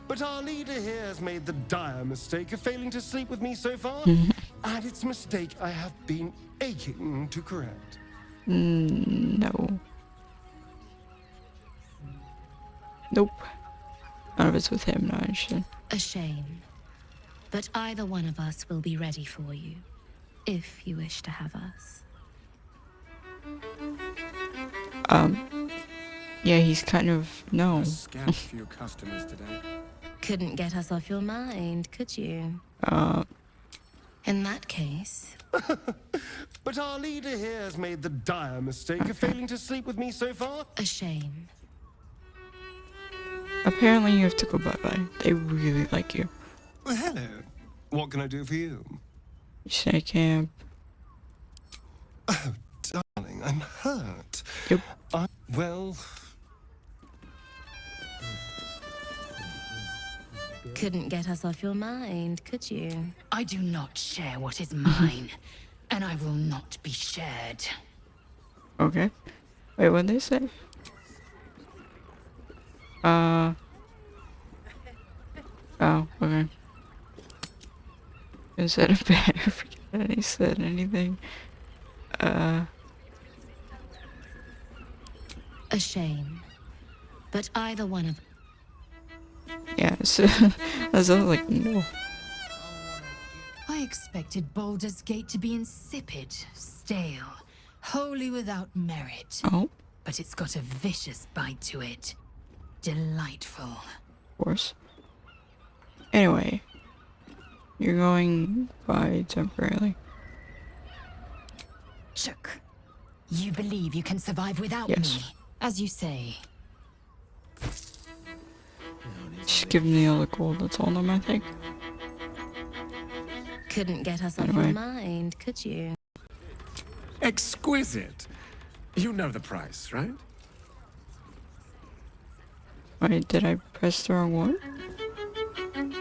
But our leader here has made the dire mistake of failing to sleep with me so far. And it's a mistake I have been aching to correct. No. Nope. None of it's with him, not interested. A shame. But either one of us will be ready for you, if you wish to have us. Yeah, he's kind of, no. A scant few customers today. Couldn't get us off your mind, could you? In that case... But our leader here has made the dire mistake of failing to sleep with me so far. A shame. Apparently you have to go bye-bye. They really like you. Well, hello. What can I do for you? You say camp. Oh, darling, I'm hurt. Yep. Well... Couldn't get us off your mind, could you? I do not share what is mine, and I will not be shared. Okay. Wait, what'd they say? Oh, okay. Instead of bad, I forget that he said anything. A shame. But either one of... Yeah, so I was like, no. I expected Baldur's Gate to be insipid, stale, wholly without merit. Oh. But it's got a vicious bite to it. Delightful. Of course. Anyway, you're going by temporarily. Chook, you believe you can survive without me, as you say. Just give me all the gold, that's all them, I think. Couldn't get us off your mind, could you? Exquisite. You know the price, right? Wait, did I press the wrong one?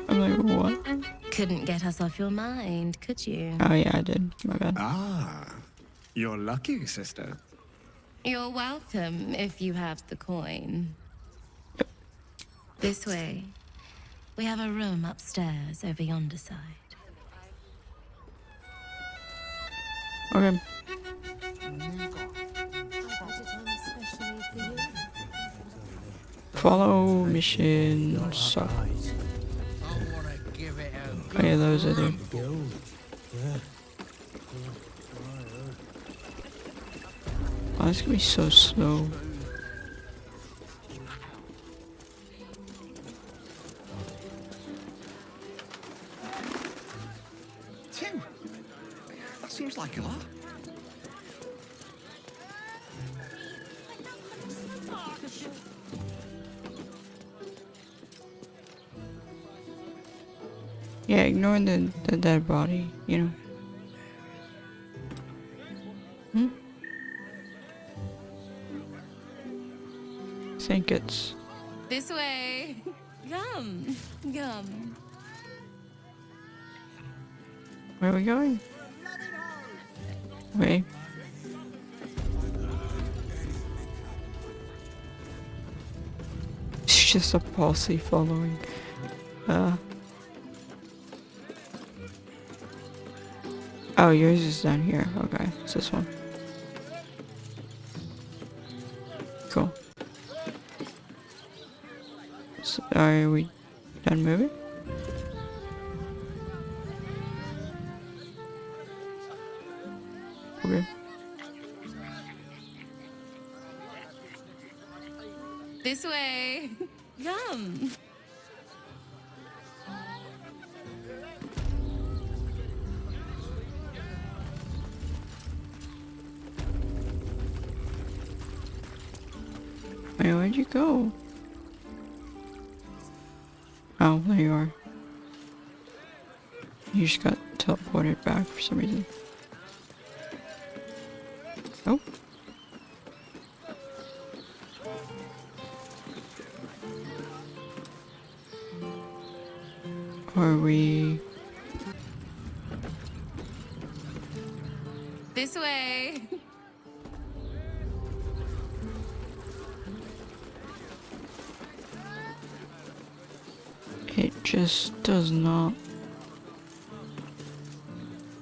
I'm like, what? Couldn't get us off your mind, could you? Oh yeah, I did. My bad. Ah, you're lucky, sister. You're welcome if you have the coin. Yep. This way. We have a room upstairs over yonder side. Okay. Follow mission suck. Oh yeah, those are there. Oh, it's gonna be so slow. Two. That seems like a lot. Yeah, ignore the dead body, you know. I think it's... This way. Come. Come. Where are we going? Wait. It's just a posse following. Oh, yours is down here. Okay, it's this one. Cool. So, are we done moving? Okay. This way. Come. Wait, where'd you go? Oh, there you are. You just got teleported back for some reason. Oh. Are we... This way. It just does not...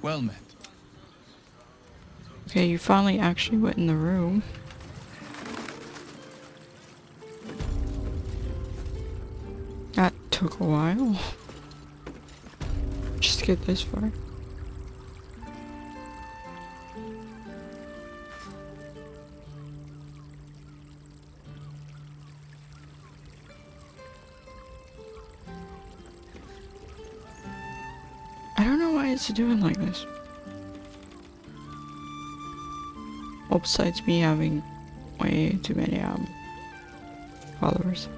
Well met. Okay, you finally actually went in the room. That took a while. Just to get this far. I don't know why it's doing like this. Well, besides me having way too many followers.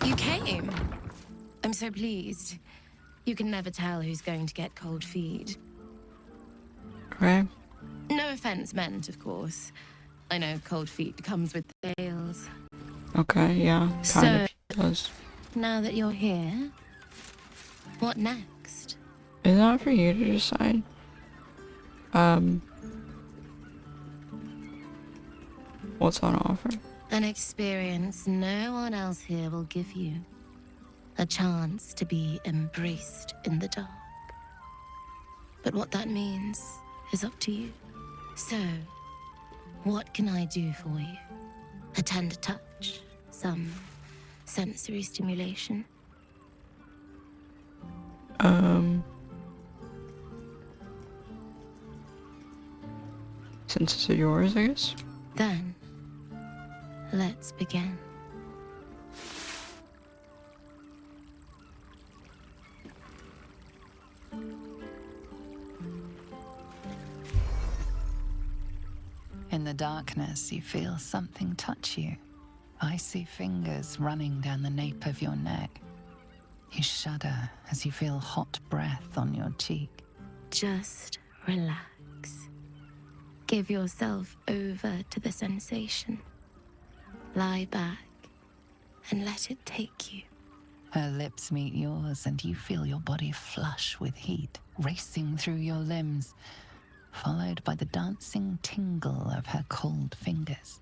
You came. I'm so pleased. You can never tell who's going to get cold feet. Right. No offense meant, of course. I know cold feet comes with sales. Okay, yeah, kind of does. Now that you're here, what next? Is that for you to decide? What's on offer? An experience no one else here will give you. A chance to be embraced in the dark. But what that means is up to you. So, what can I do for you? A tender touch? Some sensory stimulation? Since it's yours, I guess? Then, let's begin. In the darkness, you feel something touch you. Icy fingers running down the nape of your neck. You shudder as you feel hot breath on your cheek. Just relax. Give yourself over to the sensation. Lie back and let it take you. Her lips meet yours and you feel your body flush with heat, racing through your limbs, followed by the dancing tingle of her cold fingers.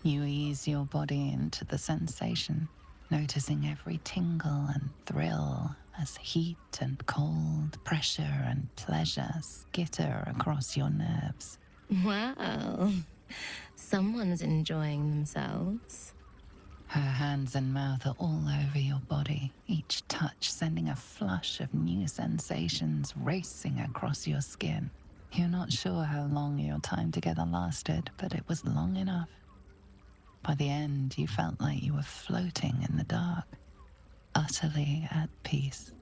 You ease your body into the sensation, noticing every tingle and thrill as heat and cold, pressure and pleasure skitter across your nerves. Wow, someone's enjoying themselves. Her hands and mouth are all over your body, each touch sending a flush of new sensations racing across your skin. You're not sure how long your time together lasted, but it was long enough. By the end, you felt like you were floating in the dark, utterly at peace.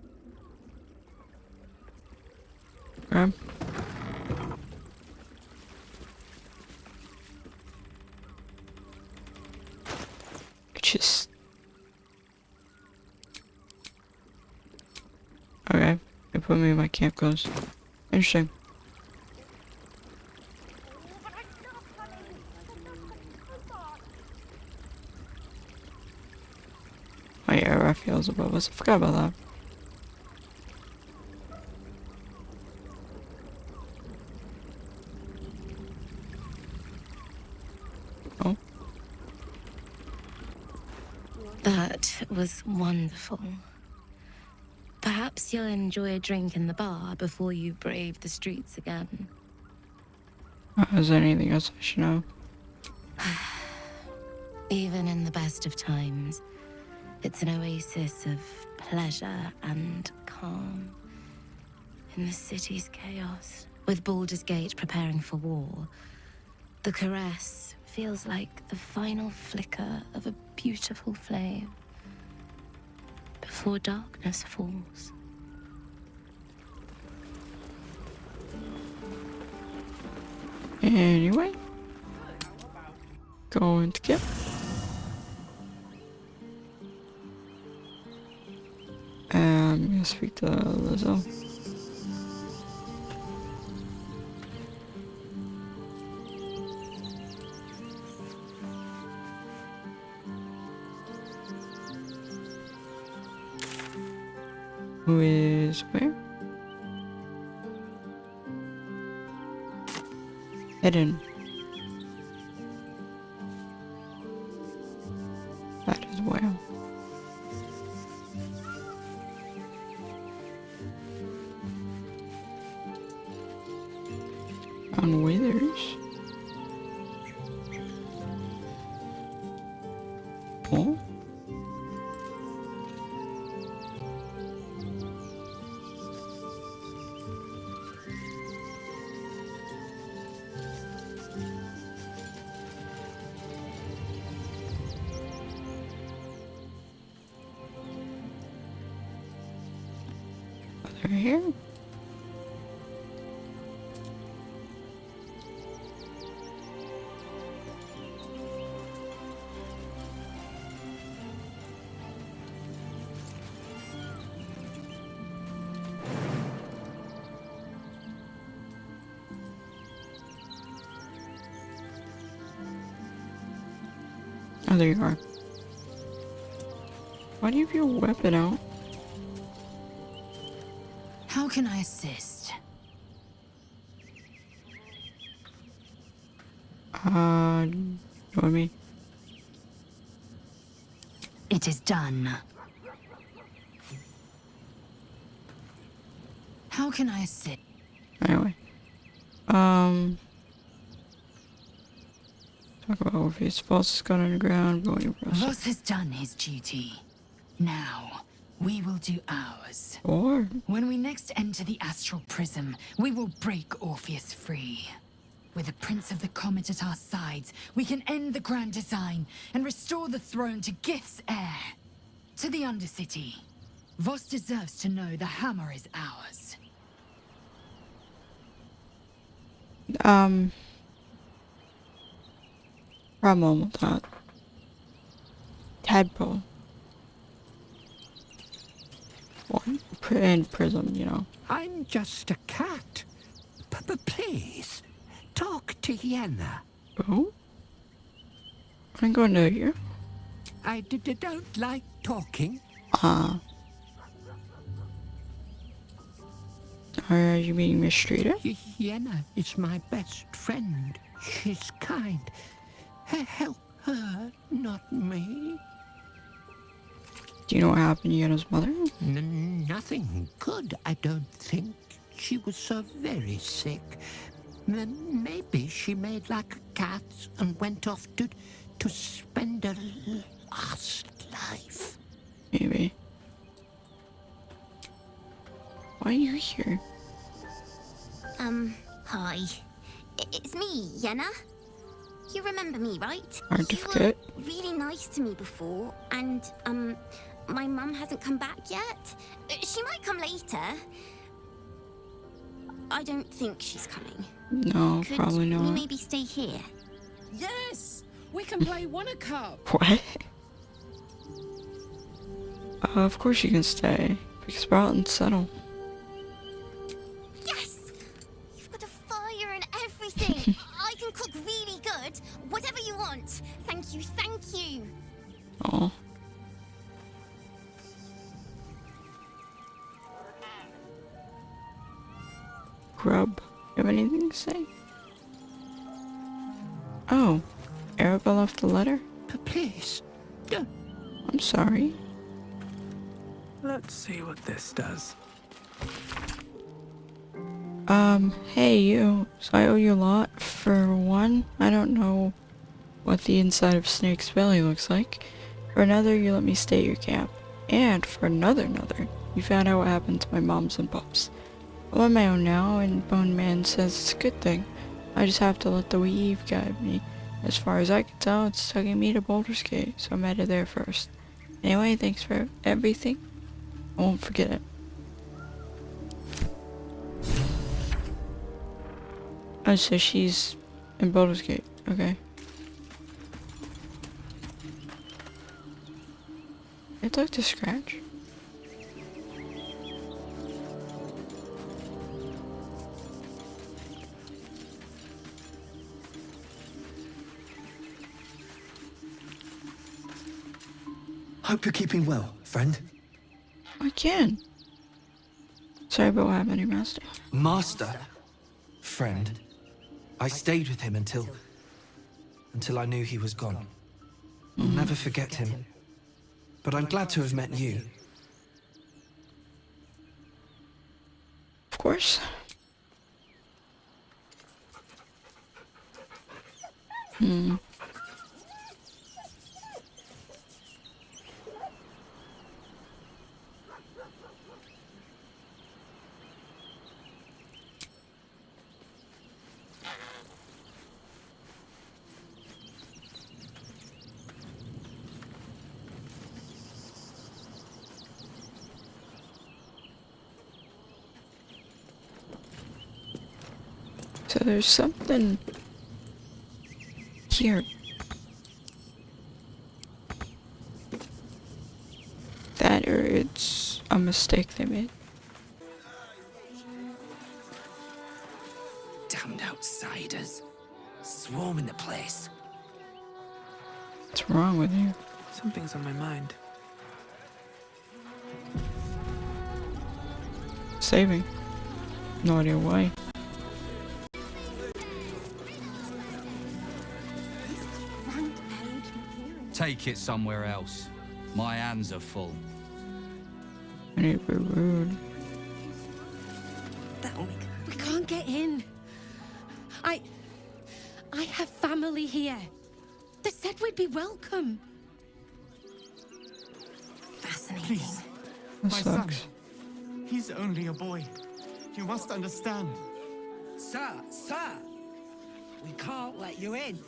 Just... Okay, they put me in my camp clothes. Interesting. Oh yeah, Raphael's above us. I forgot about that. That was wonderful. Perhaps you'll enjoy a drink in the bar before you brave the streets again. Is there anything else I should know? Even in the best of times, it's an oasis of pleasure and calm. In the city's chaos, with Baldur's Gate preparing for war, the caress feels like the final flicker of a beautiful flame before darkness falls. Anyway, going to get I'm gonna speak to Lae'zel. Who is where? Hidden. That is well. On Withers. Oh. They're here. Oh, there you are. Why do you have your weapon out? How can I assist? Join me. It is done. How can I assist? Anyway. Talk about Orpheus. Falls has gone underground, going across. Voss has done his duty. Now, we will do ours. Or when we next enter the astral prism, we will break Orpheus free. With the Prince of the Comet at our sides, we can end the grand design and restore the throne to Gith's heir. To the Undercity, Voss deserves to know the hammer is ours. Problem with that. Tadpole. One. And Prism, you know. I'm just a cat. Please, talk to Yenna. Oh? I'm going to here. I don't like talking. Are you being mistreated? Yenna is my best friend. She's kind. Help her, not me. Do you know what happened to Yenna's mother? Nothing good, I don't think. She was so very sick. Maybe she made like a cat and went off to spend her last life. Maybe. Why are you here? Hi. It's me, Yenna. You remember me, right? Certificate. You were really nice to me before, and, my mum hasn't come back yet. She might come later. I don't think she's coming. No, Could probably not. we maybe stay here? Yes! We can play Wanna-Cup! What? Of course you can stay. Because Sprout and settle. Yes! You've got a fire and everything! I can cook really good! Whatever you want! Thank you, thank you! Oh. Grub. You have anything to say? Oh. Erica left the letter? Please, don't. I'm sorry. Let's see what this does. Hey you. So I owe you a lot. For one, I don't know what the inside of Snake's belly looks like. For another, you let me stay at your camp. And for another, you found out what happened to my moms and pups. I'm on my own now, and Bone Man says it's a good thing. I just have to let the weave guide me. As far as I can tell, it's taking me to Baldur's Gate, so I'm headed there first. Anyway, thanks for everything. I won't forget it. Oh, so she's in Baldur's Gate. Okay. It looked to scratch. Hope you're keeping well, friend. I can. Sorry about what happened to your master. Master? Friend. I stayed with him until I knew he was gone. I'll never forget him. But I'm glad to have met you. Of course. So there's something here that, or it's a mistake they made. Damned outsiders. Swarming the place. What's wrong with you? Something's on my mind. Saving. No idea why. Take it somewhere else. My hands are full. I need to be rude. We can't get in. I have family here. They said we'd be welcome. Fascinating. Please, That my son. sucks. He's only a boy. You must understand. Sir, we can't let you in.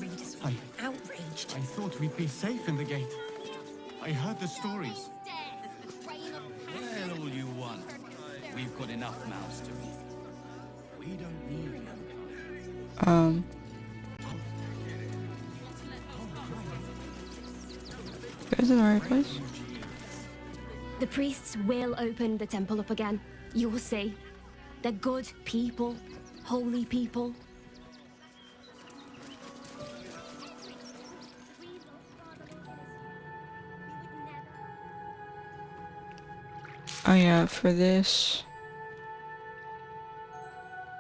Readers I outraged. thought we'd be safe in the gate. I heard the stories. Well, all you want. We've got enough mouths to feed. We don't need them. You guys in the right place? The priests will open the temple up again. You will see. They're good people, holy people. Oh yeah, for this.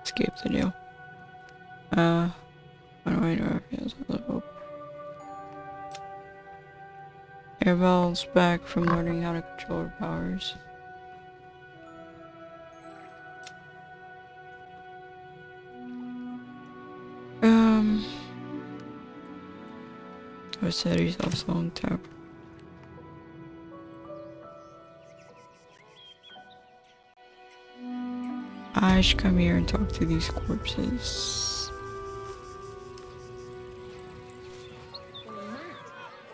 Escape the deal. How do I know if he has a little hope? Airbell's back from learning how to control her powers. I said he's also on tap. I should come here and talk to these corpses.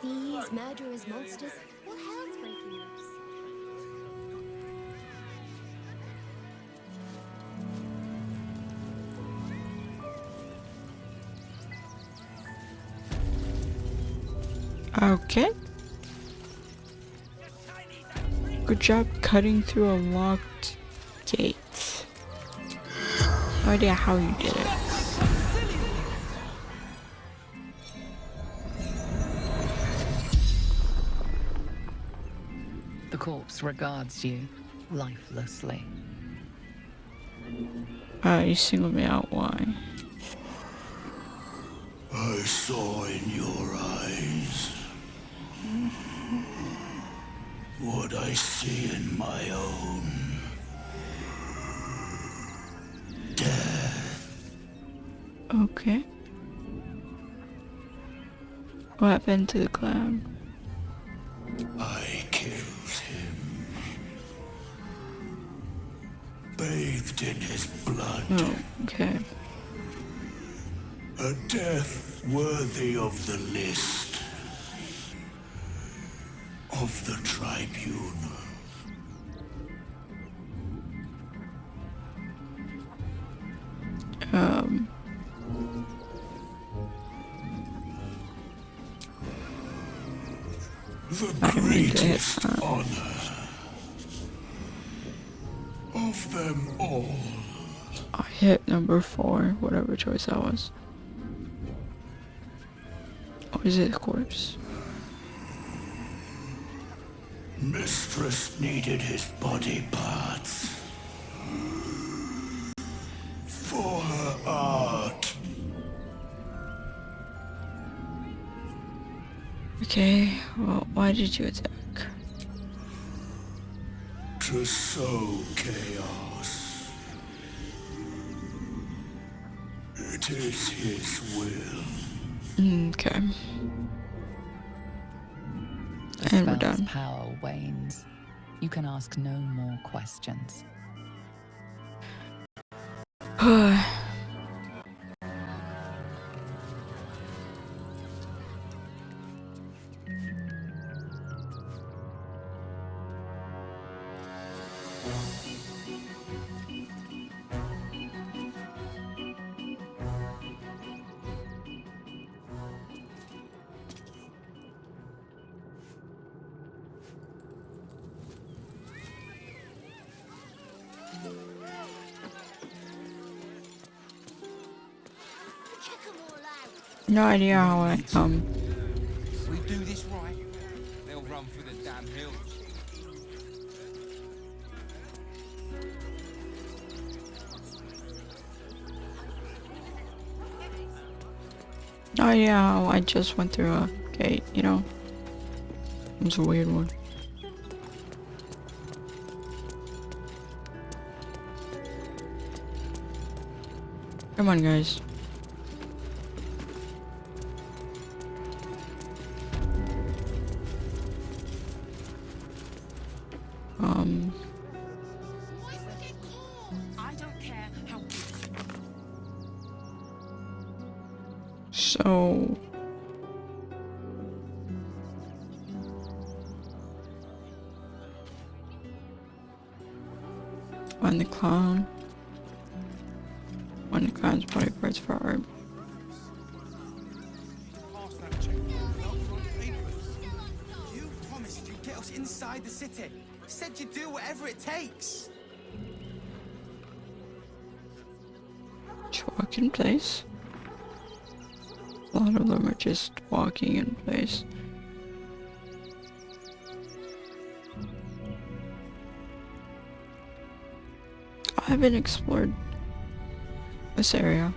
These murderous monsters. What hell's breaking loose? Okay. Good job cutting through a locked gate. No idea how you did it. The corpse regards you lifelessly. You singled me out, why? I saw in your eyes world I see in my own. Death. Okay. What happened to the clown? I killed him. Bathed in his blood. Oh, okay. A death worthy of the list. Of the tribunal. The greatest honor of them all. I hit number 4, whatever choice that was. Or is it a corpse? Mistress needed his body parts. For her art. Okay, well, why did you attack? To sow chaos. It is his will. Okay. The And we're spell's done. power wanes. You can ask no more questions. No idea how I If we do this right, they'll run for the damn hills. no idea how I just went through a gate, you know? It was a weird one. Come on, guys. I don't care how So... Find the clown. Find the clown's body parts for art. You promised you'd get us inside the city. Said you'd do whatever it takes. Just walk in place. A lot of them are just walking in place. I haven't explored this area.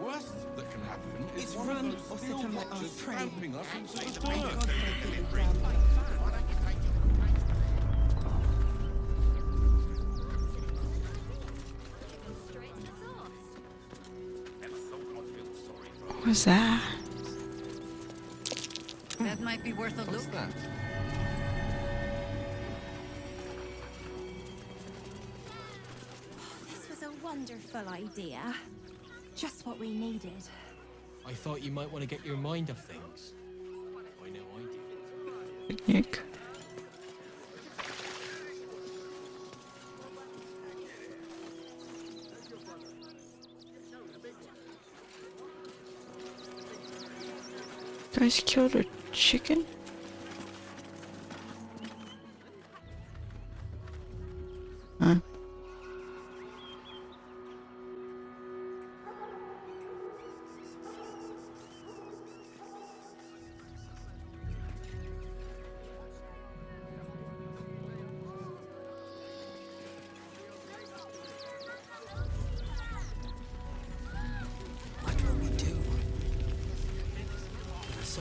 Worst that can happen is It's one run of or those sit field and let us watchers pray. tramping us into the Thank dirt. God for the delivery. What was that? That might be worth a look. What's that? This was a wonderful idea. Just what we needed. I thought you might want to get your mind off things. I know I did. Picnic. Guys killed a chicken? Huh?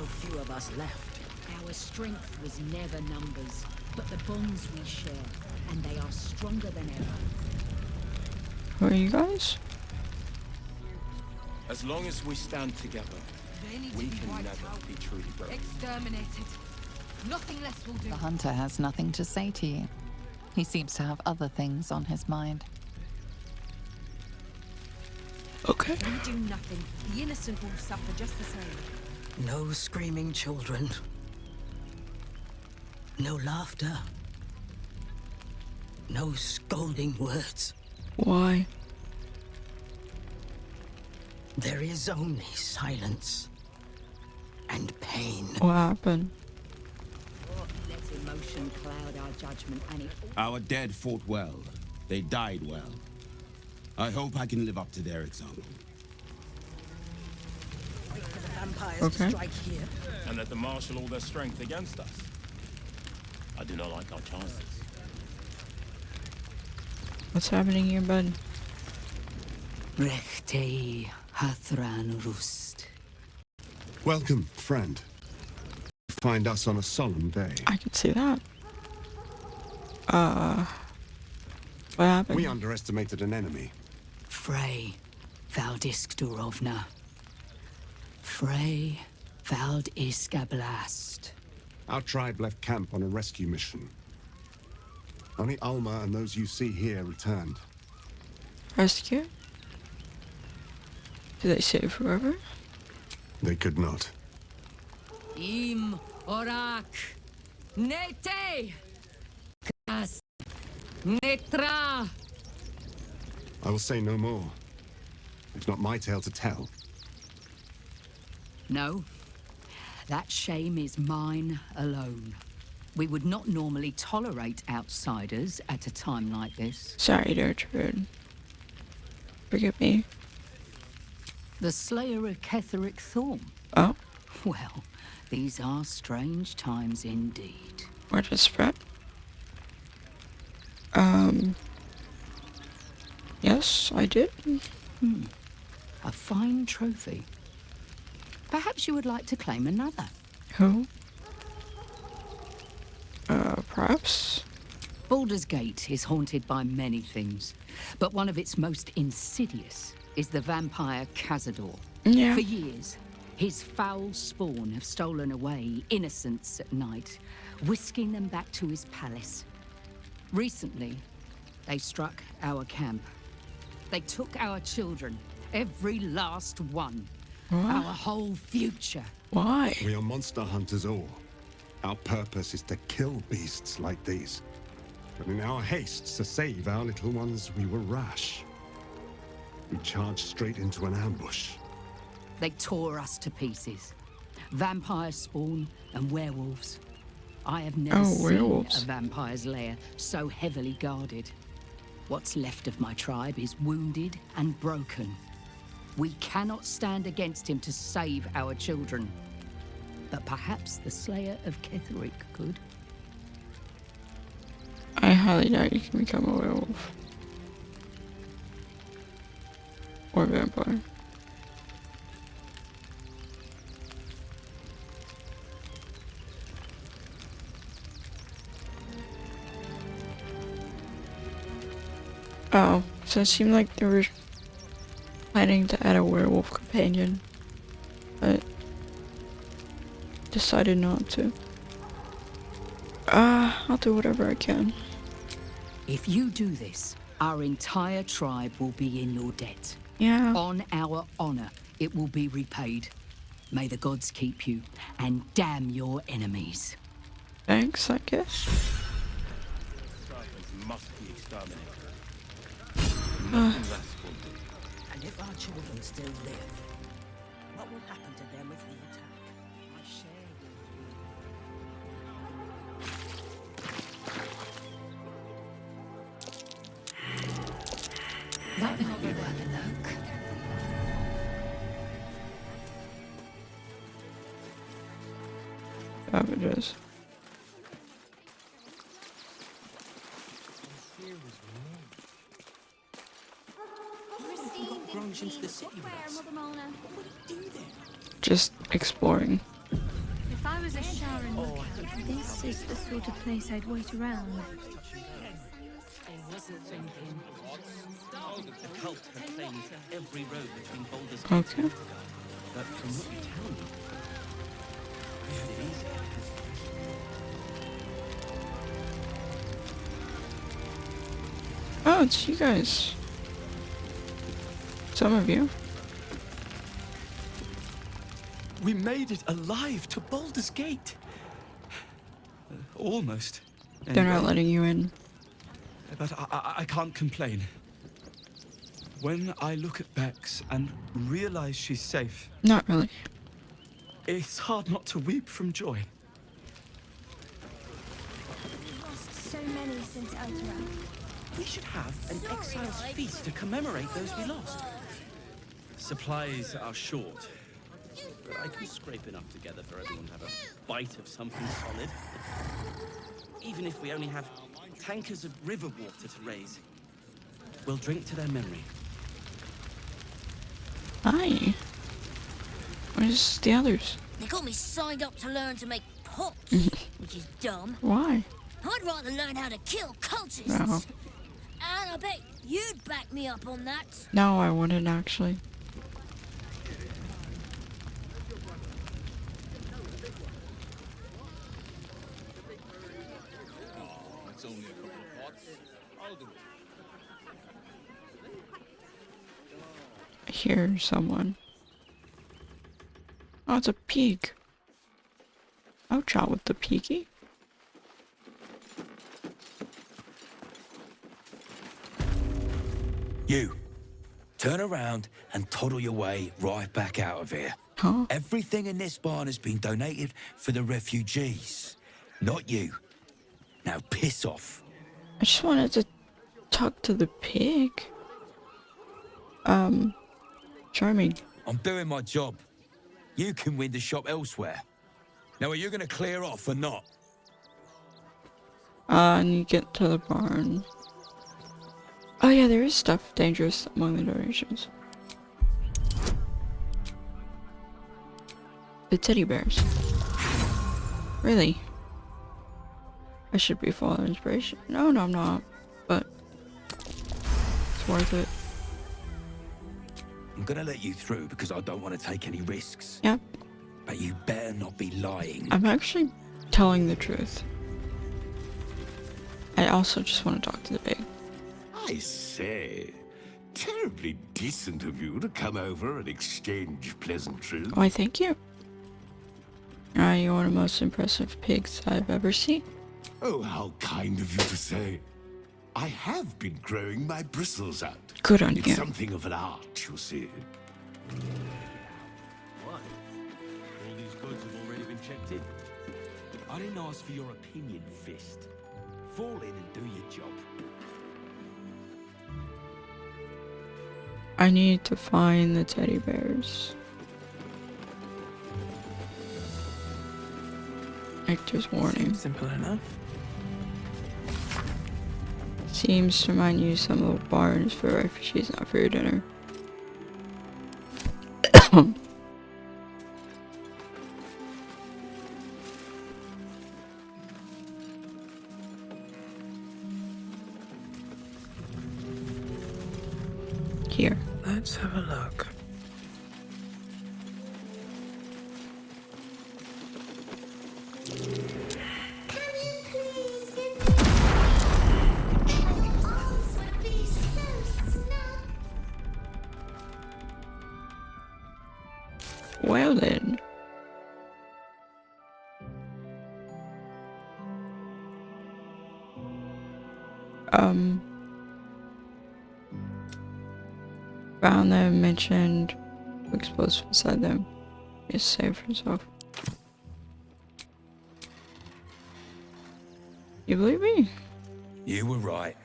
few of us left. Our strength was never numbers, but the bonds we share, and they are stronger than ever. Who are you guys? As long as we stand together, we can never be truly broken. Exterminated. Nothing less will do. The hunter has nothing to say to you. He seems to have other things on his mind. Okay. We do nothing. The innocent will suffer just the same. No screaming children. No laughter. No scolding words. Why? There is only silence and pain. What happened? Let emotion cloud our judgment, and it Our dead fought well. They died well. I hope I can live up to their example. wait for the vampires Okay. to strike here. And let them marshal all their strength against us. I do not like our chances. What's happening here, bud? Rechtei Hathran Rust. Welcome, friend. Find us on a solemn day. I can see that. What happened? We underestimated an enemy. Frey Valdiskdurovna. Frey Valdiskablast. Our tribe left camp on a rescue mission. Only Alma and those you see here returned. Rescue? Did they save forever? They could not. Im Orak. Nete. Kas. Netra. I will say no more. It's not my tale to tell. No. That shame is mine alone. We would not normally tolerate outsiders at a time like this. Sorry to intrude. Forgive me. The slayer of Ketheric Thorn. Oh? Well, these are strange times indeed. Where's the spread? Yes, I did. A fine trophy. Perhaps you would like to claim another. Who? Perhaps? Baldur's Gate is haunted by many things, but one of its most insidious is the vampire Cazador. Yeah. For years, his foul spawn have stolen away innocents at night, whisking them back to his palace. Recently, they struck our camp. They took our children, every last one. What? Our whole future. Why? We are monster hunters all. Our purpose is to kill beasts like these. But in our haste to save our little ones, we were rash. We charged straight into an ambush. They tore us to pieces. Vampire spawn and werewolves. I have never seen werewolves. a vampire's lair so heavily guarded. What's left of my tribe is wounded and broken. We cannot stand against him to save our children. But perhaps the Slayer of Ketheric could. I highly doubt you can become a werewolf. Or vampire. Oh, so it seemed like they were planning to add a werewolf companion, but decided not to. I'll do whatever I can. If you do this, our entire tribe will be in your debt. Yeah. On our honor, it will be repaid. May the gods keep you, and damn your enemies. Thanks, I guess. Servants must be exterminated. Uh. Nothing less will do. And if our children still live, what will happen to them if we attack? I share your That will be worth a look. Savages. Into the city with us. Just exploring. was a shower in This is the sort of place I'd wait around. The cult have claimed every road between Baldur's Gate. Okay. But from what you tell me, isn't it easy? Oh, it's you guys. Some of you. We made it alive to Baldur's Gate. Almost. They're not Anyway. letting you in. But I can't complain. When I look at Bex and realize she's safe, Not really. it's hard not to weep from joy. We've lost so many since Elturel. We should have an exile's feast to commemorate those we lost. Supplies are short, but I can scrape enough together for everyone to have a bite of something solid. Even if we only have tankers of river water to raise, we'll drink to their memory. Hi. Where's the others? They got me signed up to learn to make pots, which is dumb. Why? I'd rather learn how to kill cultists. No. And I bet you'd back me up on that. No, I wouldn't actually. It's only a couple of pots. I'll do it. I hear someone. Oh, it's a pig. I'll chat with the piggy. You, turn around and toddle your way right back out of here. Huh? Everything in this barn has been donated for the refugees, not you. Now piss off. I just wanted to talk to the pig. Charming. I'm doing my job. You can win the shop elsewhere. Now are you gonna clear off or not? And you get to the barn. Oh yeah, there is stuff dangerous among the donations. The teddy bears. Really? I should be following inspiration. No, I'm not. But it's worth it. I'm gonna let you through because I don't want to take any risks. Yep. But you better not be lying. I'm actually telling the truth. I also just want to talk to the pig. I say, terribly decent of you to come over and exchange pleasantries. Why, thank you. You're one of the most impressive pigs I've ever seen. Oh, how kind of you to say. I have been growing my bristles out. Good on It's you. something of an art, you see. What? All these goods have already been checked in. I didn't ask for your opinion, Fist. Fall in and do your job. I need to find the teddy bears. Actor's warning. Simple enough. Seems to mind you some little barns for refugees, not for your dinner. Here. Let's have a look. Well then. Found them, mentioned explosive beside them. Is safe for himself. You believe me? You were right.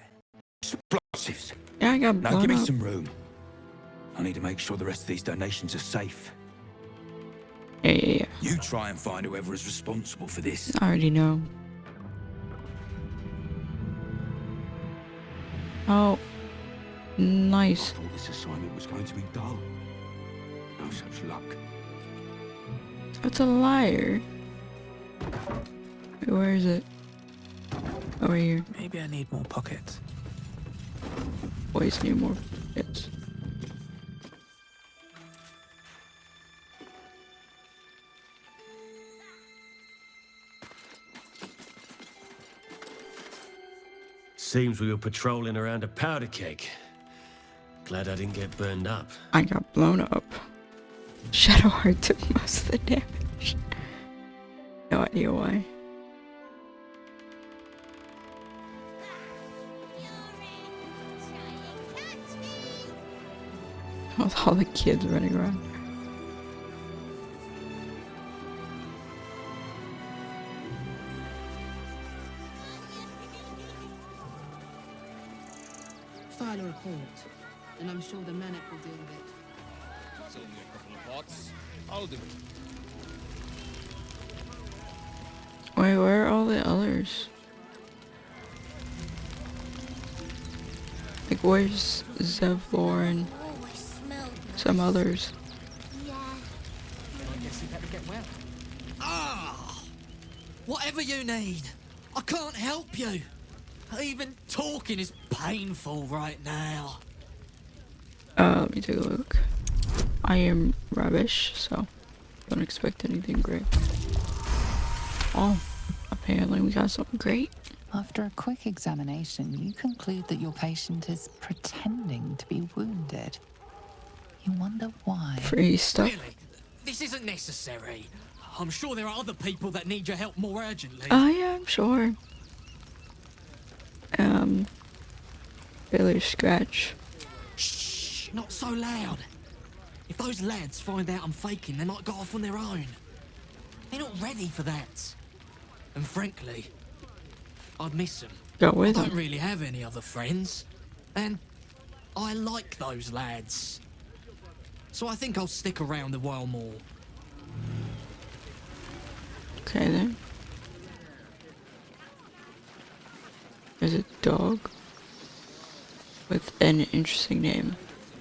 Explosives. Yeah, I got Now blown give me up. some room. I need to make sure the rest of these donations are safe. Yeah. You try and find whoever is responsible for this. I already know. Oh. Nice. I thought this assignment was going to be dull. No such luck. That's a liar. Wait, where is it? Over here. Maybe I need more pockets. Always need more hits. Seems we were patrolling around a powder keg. Glad I didn't get burned up. I got blown up. Shadowheart took most of the damage. No idea why. With all the kids running around. File a report, and I'm sure the Manic will deal with it. It's only a couple of pots. I'll do it. Wait, where are all the others? Like, where's Zevlor and some others? I guess you better get well. Ah! Whatever you need. I can't help you. Even talking is painful right now. Let me take a look. I am rubbish, so don't expect anything great. Oh, apparently we got something great. After a quick examination, you conclude that your patient is pretending to be wounded. You wonder why. Free stuff. Really? This isn't necessary. I'm sure there are other people that need your help more urgently. Oh yeah, I'm sure. Billy Scratch. Shh, not so loud. If those lads find out I'm faking, they might go off on their own. They're not ready for that. And frankly, I'd miss them. Go with I them. don't really have any other friends. And I like those lads. So I think I'll stick around a while more. Okay then. There's a dog with an interesting name.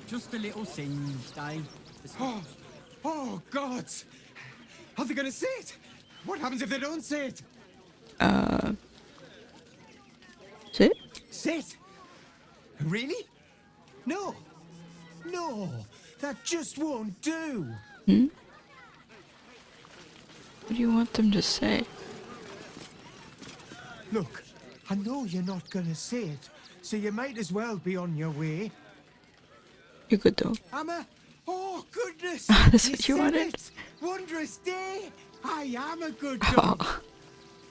Just a little singe, Dave. Oh, God! Are they gonna see it? What happens if they don't see it? Sit? Sit? Really? No. No, that just won't do. Hmm? What do you want them to say? Look, I know you're not gonna say it, so you might as well be on your way. You good though. Oh, goodness! That's what you said wanted? it. Wondrous day! I am a good dog. Oh.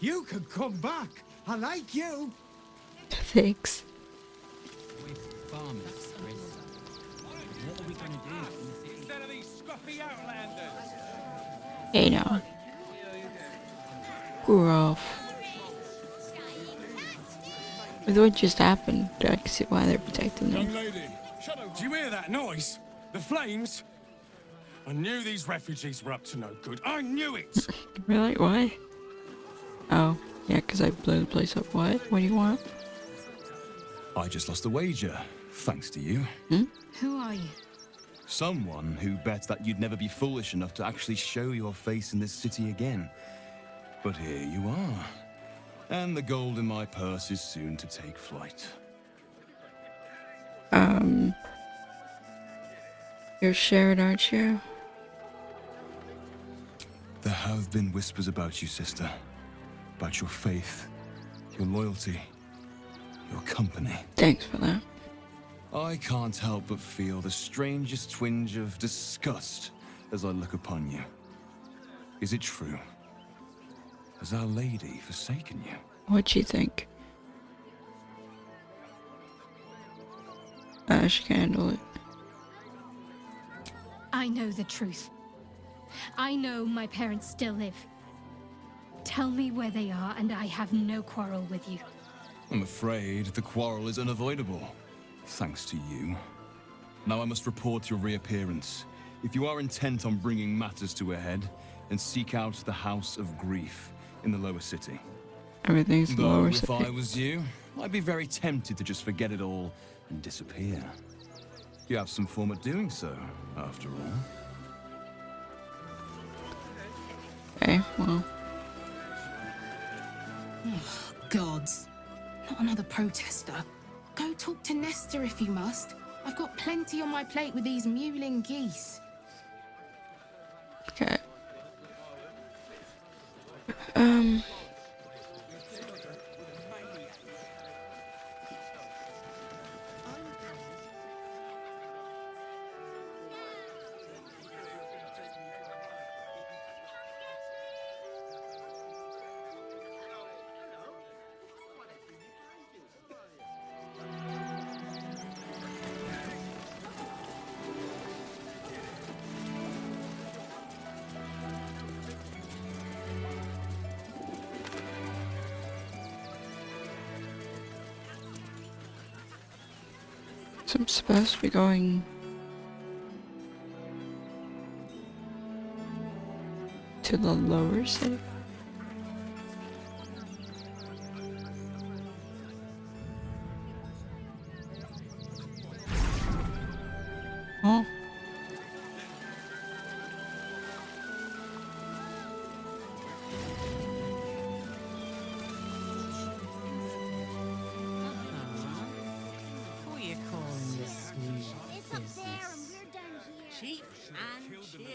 You can come back. I like you. Thanks. What are we gonna do? Instead of these scruffy outlanders. Hey now. Gruff. With what just happened, I can see why they're protecting them. Young lady, do you hear that noise? The flames? I knew these refugees were up to no good. I knew it! Really? Why? Oh, yeah, because I blew the place up. What? What do you want? I just lost a wager, thanks to you. Who are you? Someone who bet that you'd never be foolish enough to actually show your face in this city again. But here you are. And the gold in my purse is soon to take flight. You're Sharon, aren't you? There have been whispers about you, sister. About your faith, your loyalty, your company. Thanks for that. I can't help but feel the strangest twinge of disgust as I look upon you. Is it true? Has Our Lady forsaken you? What'd you think? She can handle it. I know the truth. I know my parents still live. Tell me where they are, and I have no quarrel with you. I'm afraid the quarrel is unavoidable, thanks to you. Now I must report your reappearance. If you are intent on bringing matters to a head, then seek out the House of Grief in the lower city. Everything's Though lower if city. I was you, I'd be very tempted to just forget it all and disappear. You have some form at doing so, after all. Okay, well. Oh, gods. Not another protester. Go talk to Nestor if you must. I've got plenty on my plate with these mewling geese. Okay. So I'm supposed to be going to the lower city. Oh.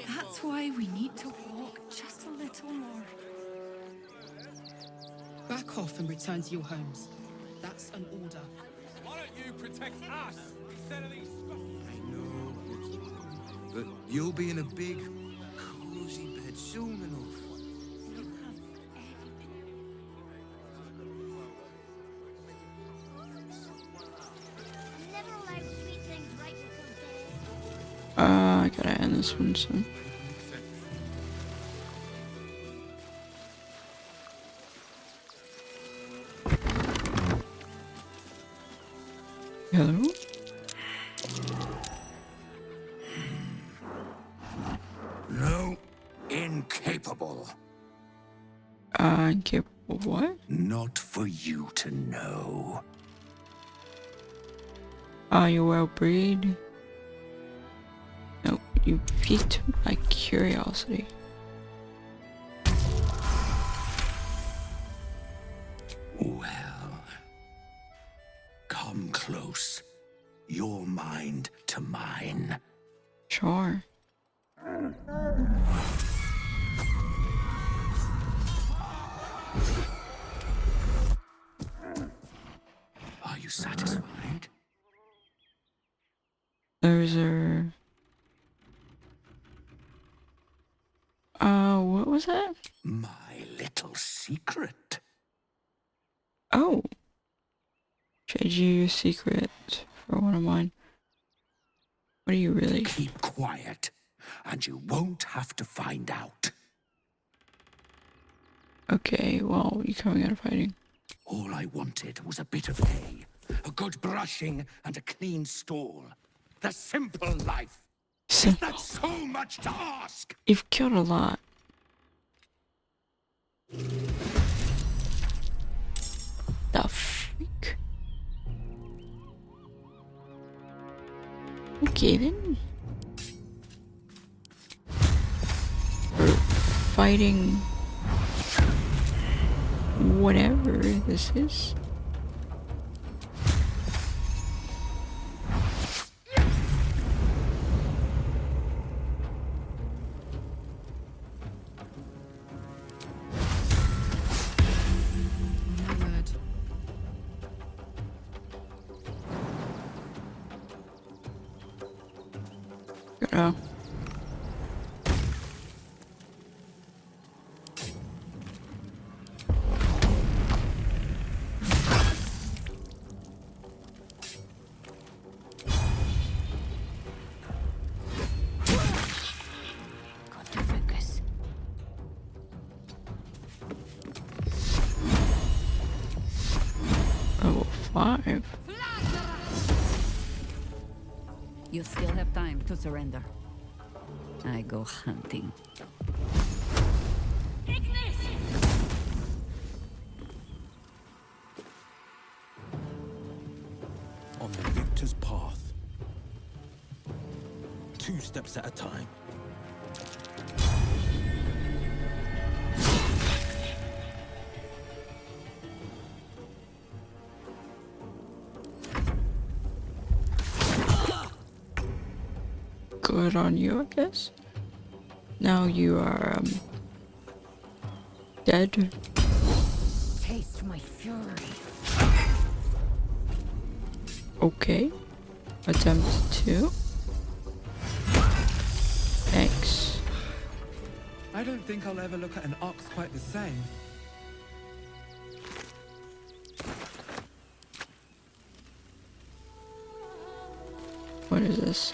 That's why we need to walk just a little more. Back off and return to your homes. That's an order. Why don't you protect us instead of these? I know, but you'll be in a big, cozy bed soon enough. Never allowed sweet things right before bed. I gotta end this one soon. Hello? No, incapable. Incapable of what? Not for you to know. Are you well breed? No, you piqued my curiosity. Well, come close. Your mind to mine. Sure. Are you satisfied? Those are... what was that? My little secret. Oh. Trade you your secret for one of mine. What are you really? Keep quiet, and you won't have to find out. Okay, well, you're coming out of hiding. All I wanted was a bit of hay, a good brushing, and a clean stall. The simple life. Is that so much to ask? You've killed a lot. The freak? Okay then. We're fighting whatever this is. Go. Got to focus. Level 5. You still have time to surrender. I go hunting. On the victor's path. 2 steps at a time. good on you, I guess. Now you are, dead. Taste my fury. Okay. Attempt 2. Thanks. I don't think I'll ever look at an ox quite the same. What is this?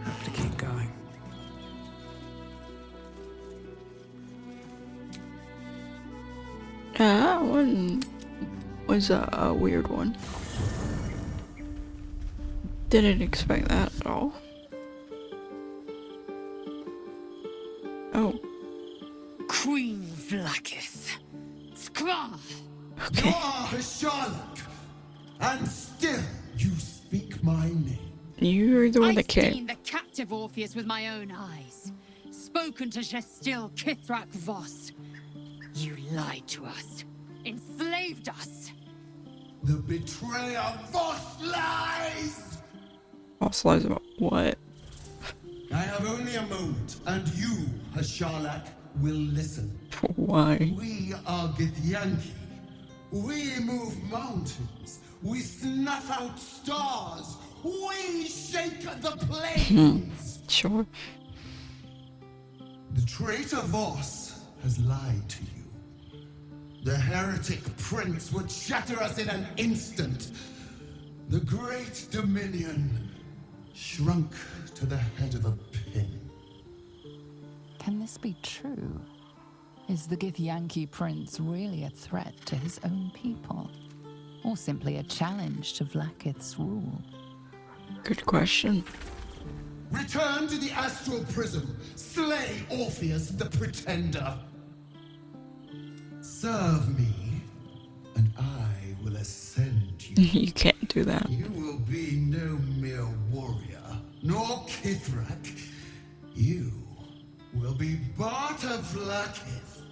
Have to keep going. That one was a weird one. Didn't expect that at all. Oh. Queen Vlaakith. Skra! Okay. You are H'Sharlak, and still you speak my name. You're the one I've that came. seen the captive Orpheus with my own eyes. Spoken to Gestil Kithrak Voss. You lied to us. Enslaved us. The betrayer Voss lies! False lies about what? I have only a moment, and you, H'Sharlak, will listen. Why? We are Githyanki. We move mountains. We snuff out stars. We shake the plains. Sure. The traitor Voss has lied to you. The heretic prince would shatter us in an instant. The great dominion shrunk to the head of a pin. Can this be true? Is the Githyanki prince really a threat to his own people? Or simply a challenge to Vlaakith's rule? Good question. Return to the astral prism. Slay Orpheus the Pretender. Serve me, and I will ascend you. You can't do that. You will be no mere warrior, nor Kithrak. You will be Barta Vlaakith,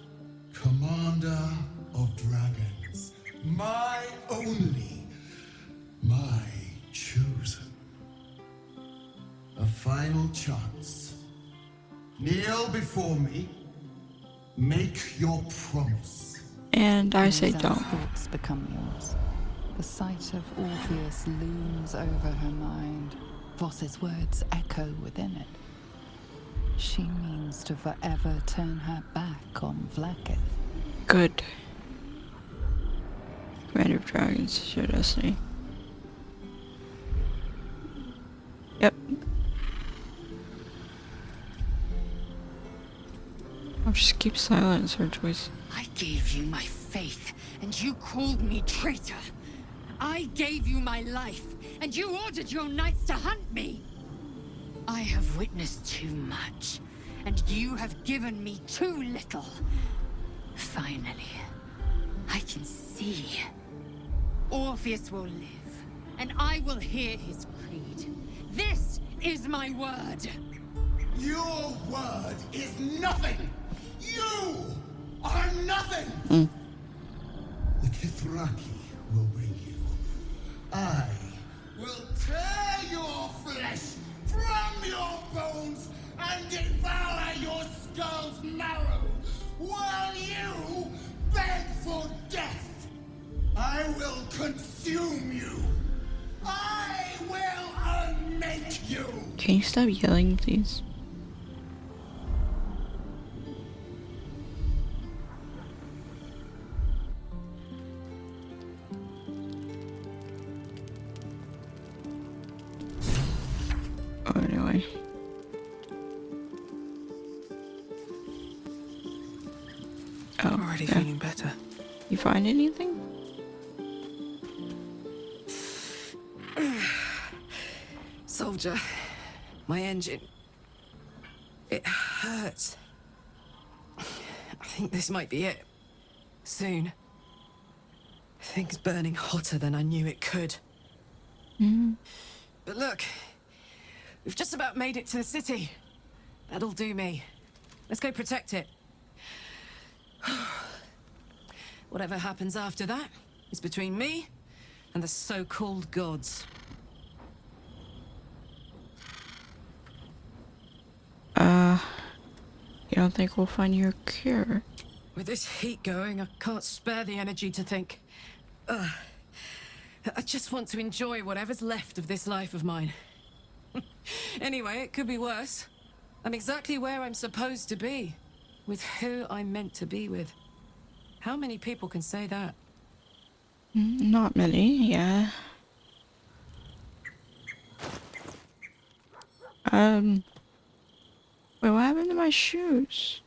commander of dragons. My only, my chosen. A final chance. Kneel before me. Make your promise. And I say Lae'zel's don't. thoughts become yours. The sight of Orpheus looms over her mind. Voss's words echo within it. She means to forever turn her back on Vlaakith. Good. Commander of Dragons, show destiny. Yep. I'll just keep silent, it's her choice. I gave you my faith, and you called me traitor. I gave you my life, and you ordered your knights to hunt me. I have witnessed too much, and you have given me too little. Finally, I can see. Orpheus will live, and I will hear his creed. This is my word. Your word is nothing. You are nothing. The Kithraki will bring you. I will tear your flesh from your bones and devour your skull's marrow while you beg for death. I will consume you. I will unmake you. Can you stop yelling, please? Oh, anyway. Oh, Already yeah. feeling better. You find anything? Soldier, my engine. It hurts. I think this might be it. Soon. Things burning hotter than I knew it could. But look, We've just about made it to the city. That'll do me. Let's go protect it. Whatever happens after that is between me and the so-called gods. You don't think we'll find your cure? With this heat going, I can't spare the energy to think. I just want to enjoy whatever's left of this life of mine. Anyway, it could be worse. I'm exactly where I'm supposed to be, with who I'm meant to be with. How many people can say that? Not many, yeah. Wait, what happened to my shoes?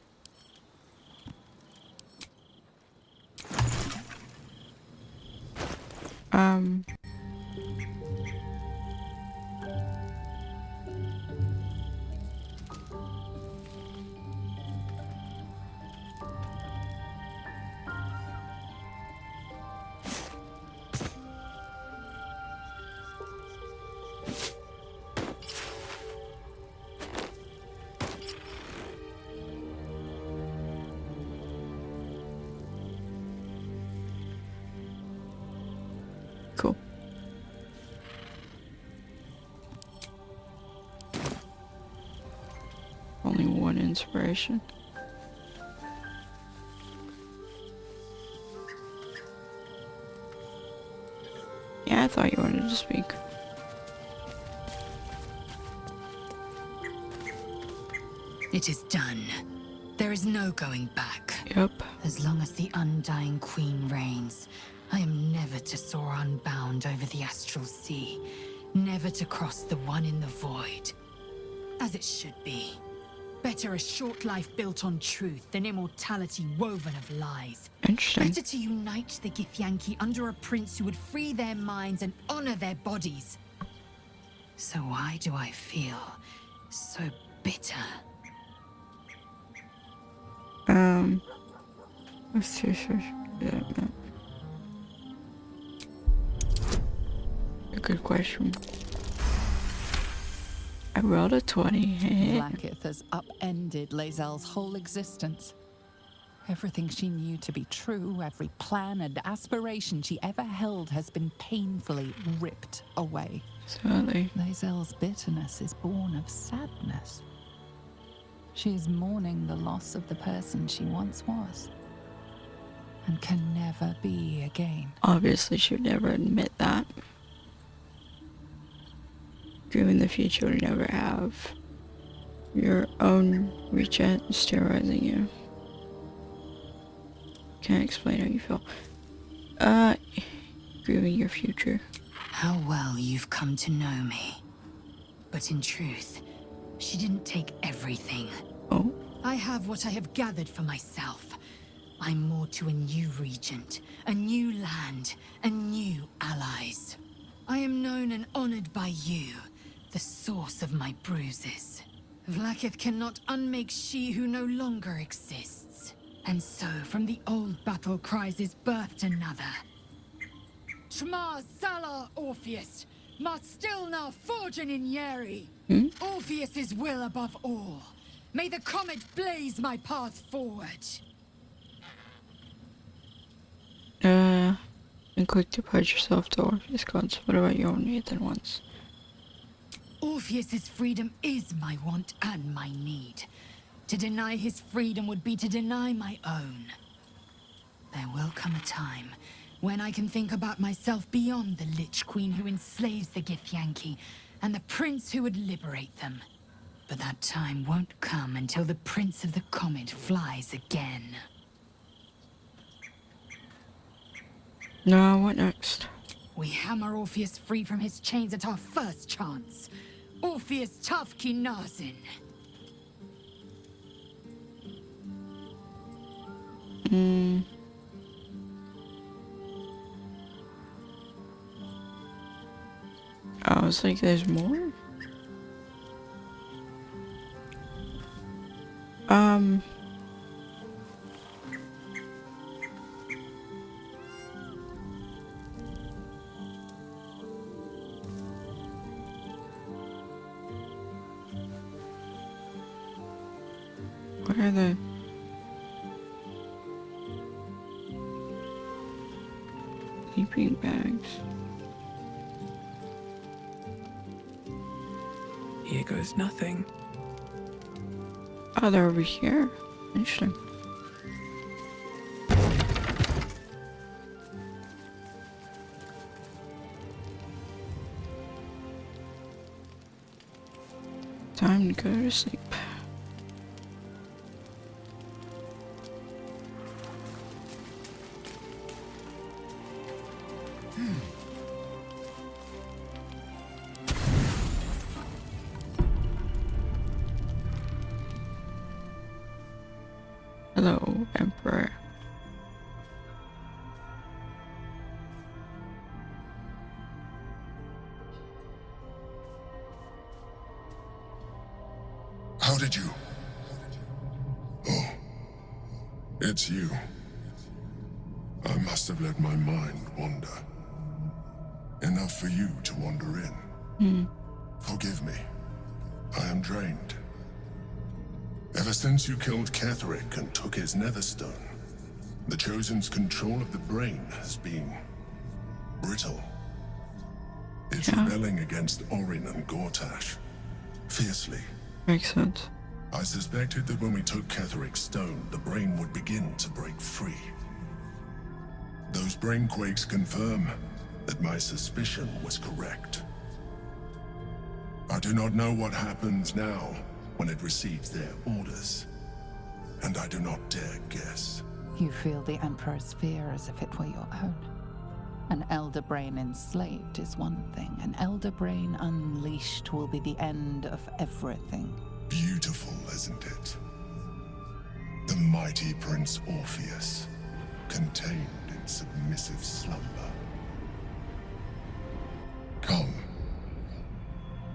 Cool. Only one inspiration. Yeah, I thought you wanted to speak. It is done. There is no going back. Yep. As long as the Undying Queen reigns, I am never to soar unbound over the astral sea, never to cross the one in the void. As it should be. Better a short life built on truth than immortality woven of lies. Interesting. Better to unite the Githyanki under a prince who would free their minds and honor their bodies. So why do I feel so bitter? Let's see. Yeah, a good question. I rolled a 20. Blackith has upended Lae'zel's whole existence. Everything she knew to be true, every plan and aspiration she ever held has been painfully ripped away. Certainly. Lae'zel's bitterness is born of sadness. She is mourning the loss of the person she once was, and can never be again. Obviously, she would never admit that. Dreaming the future would never have your own regent sterilizing you. Can't explain how you feel. Grieving your future. How well you've come to know me. But in truth, she didn't take everything. Oh? I have what I have gathered for myself. I'm more to a new regent, a new land, and new allies. I am known and honored by you, the source of my bruises. Vlaakith cannot unmake she who no longer exists. And so, from the old battle cries is birthed another. Shma Salar Orpheus, Ma Stilna Forgin in Yeri. Orpheus's will above all. May the comet blaze my path forward. And click to pledge yourself to Orpheus gods. What about your own Nathan once? Orpheus's freedom is my want and my need. To deny his freedom would be to deny my own. There will come a time when I can think about myself beyond the Lich Queen who enslaves the Githyanki and the prince who would liberate them. But that time won't come until the Prince of the Comet flies again. No, what next? We hammer Orpheus free from his chains at our first chance. Orpheus Tafki Nazin. I was like, there's more? What are they? Sleeping bags. Here goes nothing. Oh, they're over here. Interesting. Time to go to sleep. Hello, Emperor. How did you? Oh, it's you. I must have let my mind wander. Enough for you to wander in. Forgive me. I am drained. Ever since you killed Ketheric and took his Netherstone, the Chosen's control of the brain has been brittle. It's rebelling against Orin and Gortash fiercely. Makes sense. I suspected that when we took Ketheric's stone, the brain would begin to break free. Those brain quakes confirm that my suspicion was correct. I do not know what happens now when it receives their orders, and I do not dare guess. You feel the Emperor's fear as if it were your own. An Elder Brain enslaved is one thing. An Elder Brain unleashed will be the end of everything. Beautiful, isn't it? The mighty Prince Orpheus, contained in submissive slumber. Come.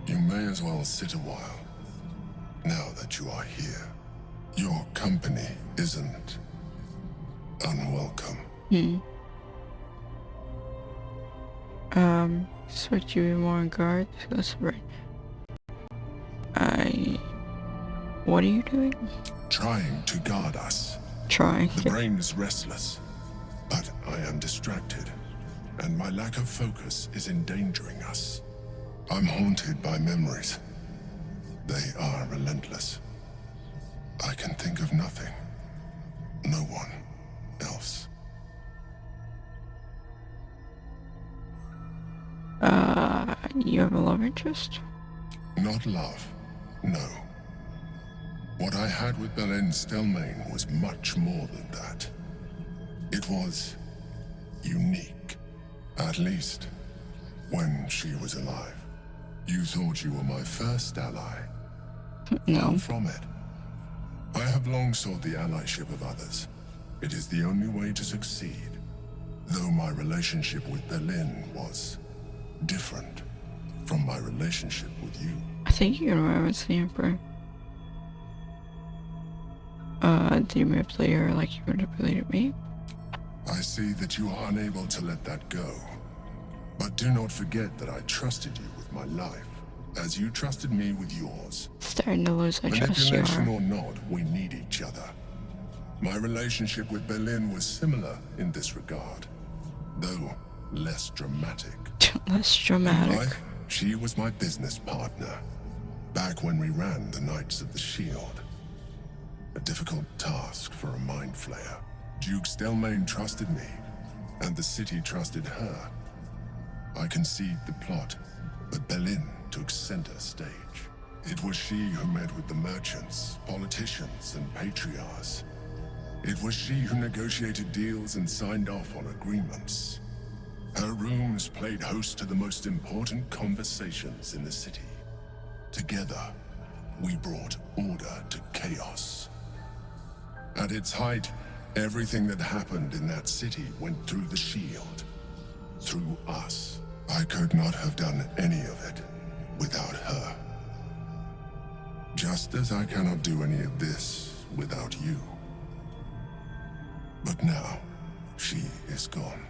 You may as well sit a while, now that you are here. Your company isn't unwelcome. Expect you to be more on guard. That's right. What are you doing? Trying to guard us. Trying. The brain is restless, but I am distracted, and my lack of focus is endangering us. I'm haunted by memories. They are relentless. I can think of nothing. No one else. You have a love interest? Not love, no. What I had with Baldur Stelmane was much more than that. It was unique. At least, when she was alive. You thought you were my first ally. Far from it. I have long sought the allyship of others. It is the only way to succeed. Though my relationship with Baldur was different from my relationship with you. I think you can reference the Emperor. Did you manipulate her like you manipulated me? I see that you are unable to let that go. But do not forget that I trusted you with my life, as you trusted me with yours. Starting to lose my trust you Manipulation are. or not, we need each other. My relationship with Baldur was similar in this regard, though less dramatic. Less dramatic. In life, she was my business partner, back when we ran the Knights of the Shield. A difficult task for a mind flayer. Duke Stelmane trusted me, and the city trusted her. I conceived the plot, but Baldur took center stage. It was she who met with the merchants, politicians, and patriarchs. It was she who negotiated deals and signed off on agreements. Her rooms played host to the most important conversations in the city. Together, we brought order to chaos. At its height, everything that happened in that city went through the shield. Through us. I could not have done any of it without her. Just as I cannot do any of this without you. But now, she is gone.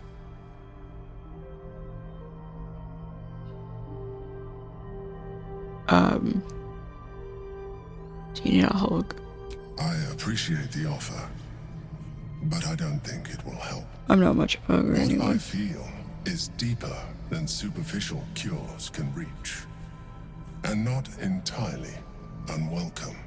Do you need a hug? I appreciate the offer, but I don't think it will help. I'm not much of a hugger What I anyway. feel is deeper than superficial cures can reach, and not entirely unwelcome.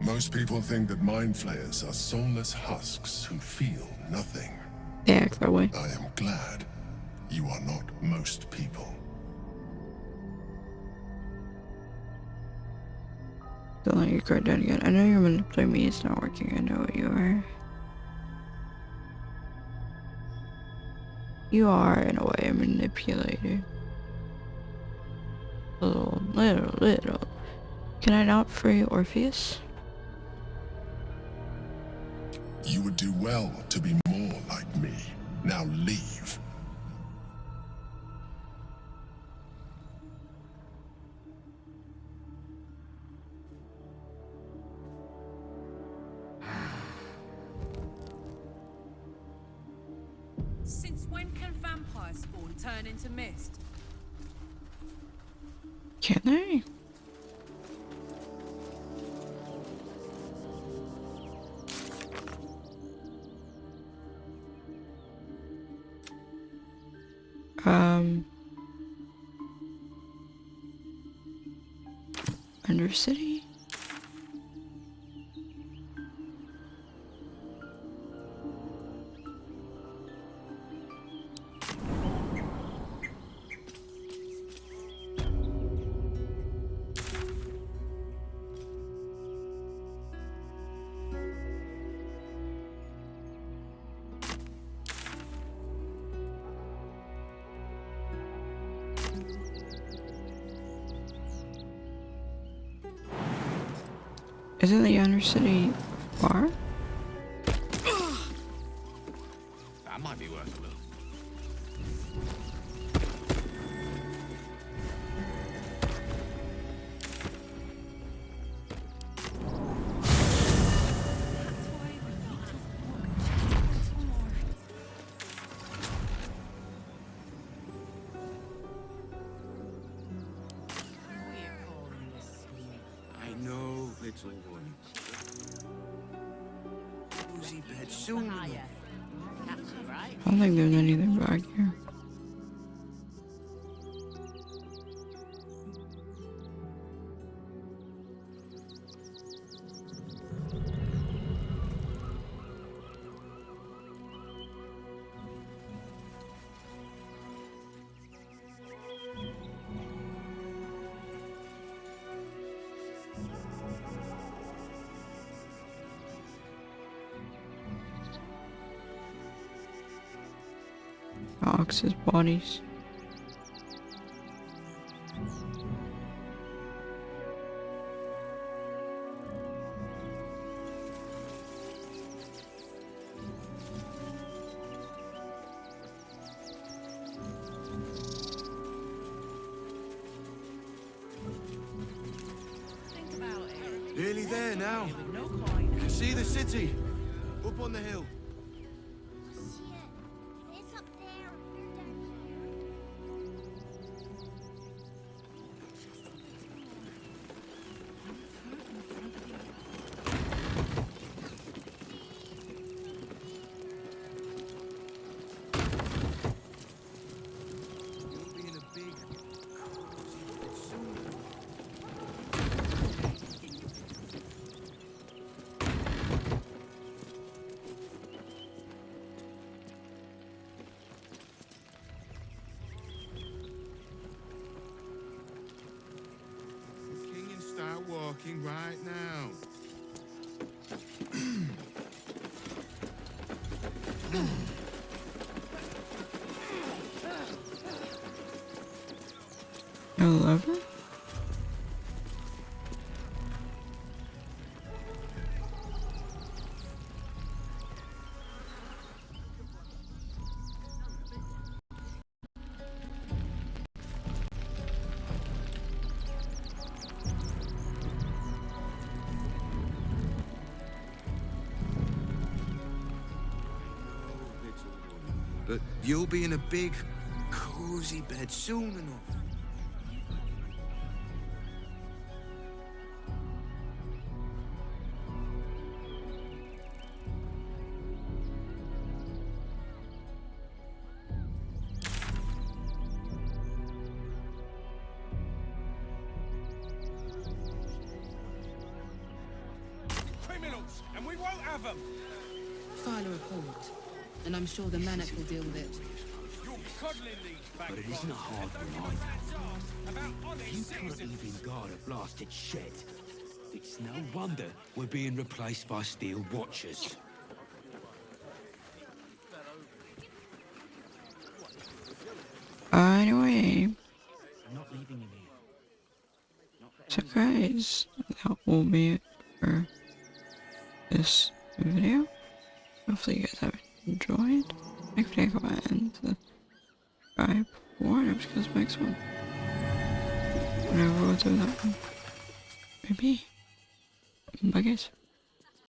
Most people think that mind flayers are soulless husks who feel nothing. They act that way. I am glad you are not most people. Don't let your card down again. I know you're manipulating me. It's not working. I know what you are. You are, in a way, a manipulator. Little. Can I not free Orpheus? You would do well to be more like me. Now leave. Since when can vampire spawn turn into mist? Can they? Undercity? Isn't the Undercity far? That might be worth a look. I know, little one. Cozy bed soon. I don't think there's anything back here. Ox's bodies. Nearly there now. You can see the city. Up on the hill. Start walking right now. A lever? But you'll be in a big, cozy bed soon enough. criminals, and we won't have them. File a report, and I'm sure the Manic will deal with it. You're coddling these back. But it isn't a hard one either. You can't even guard a blasted shed. It's no wonder we're being replaced by steel watchers. Anyway, I'm not leaving him here. so guys, that will be it for this video. Hopefully you guys have enjoyed. Make sure to comment and subscribe for notifications for the next one. Whenever we'll do that one. Maybe. Bye guys.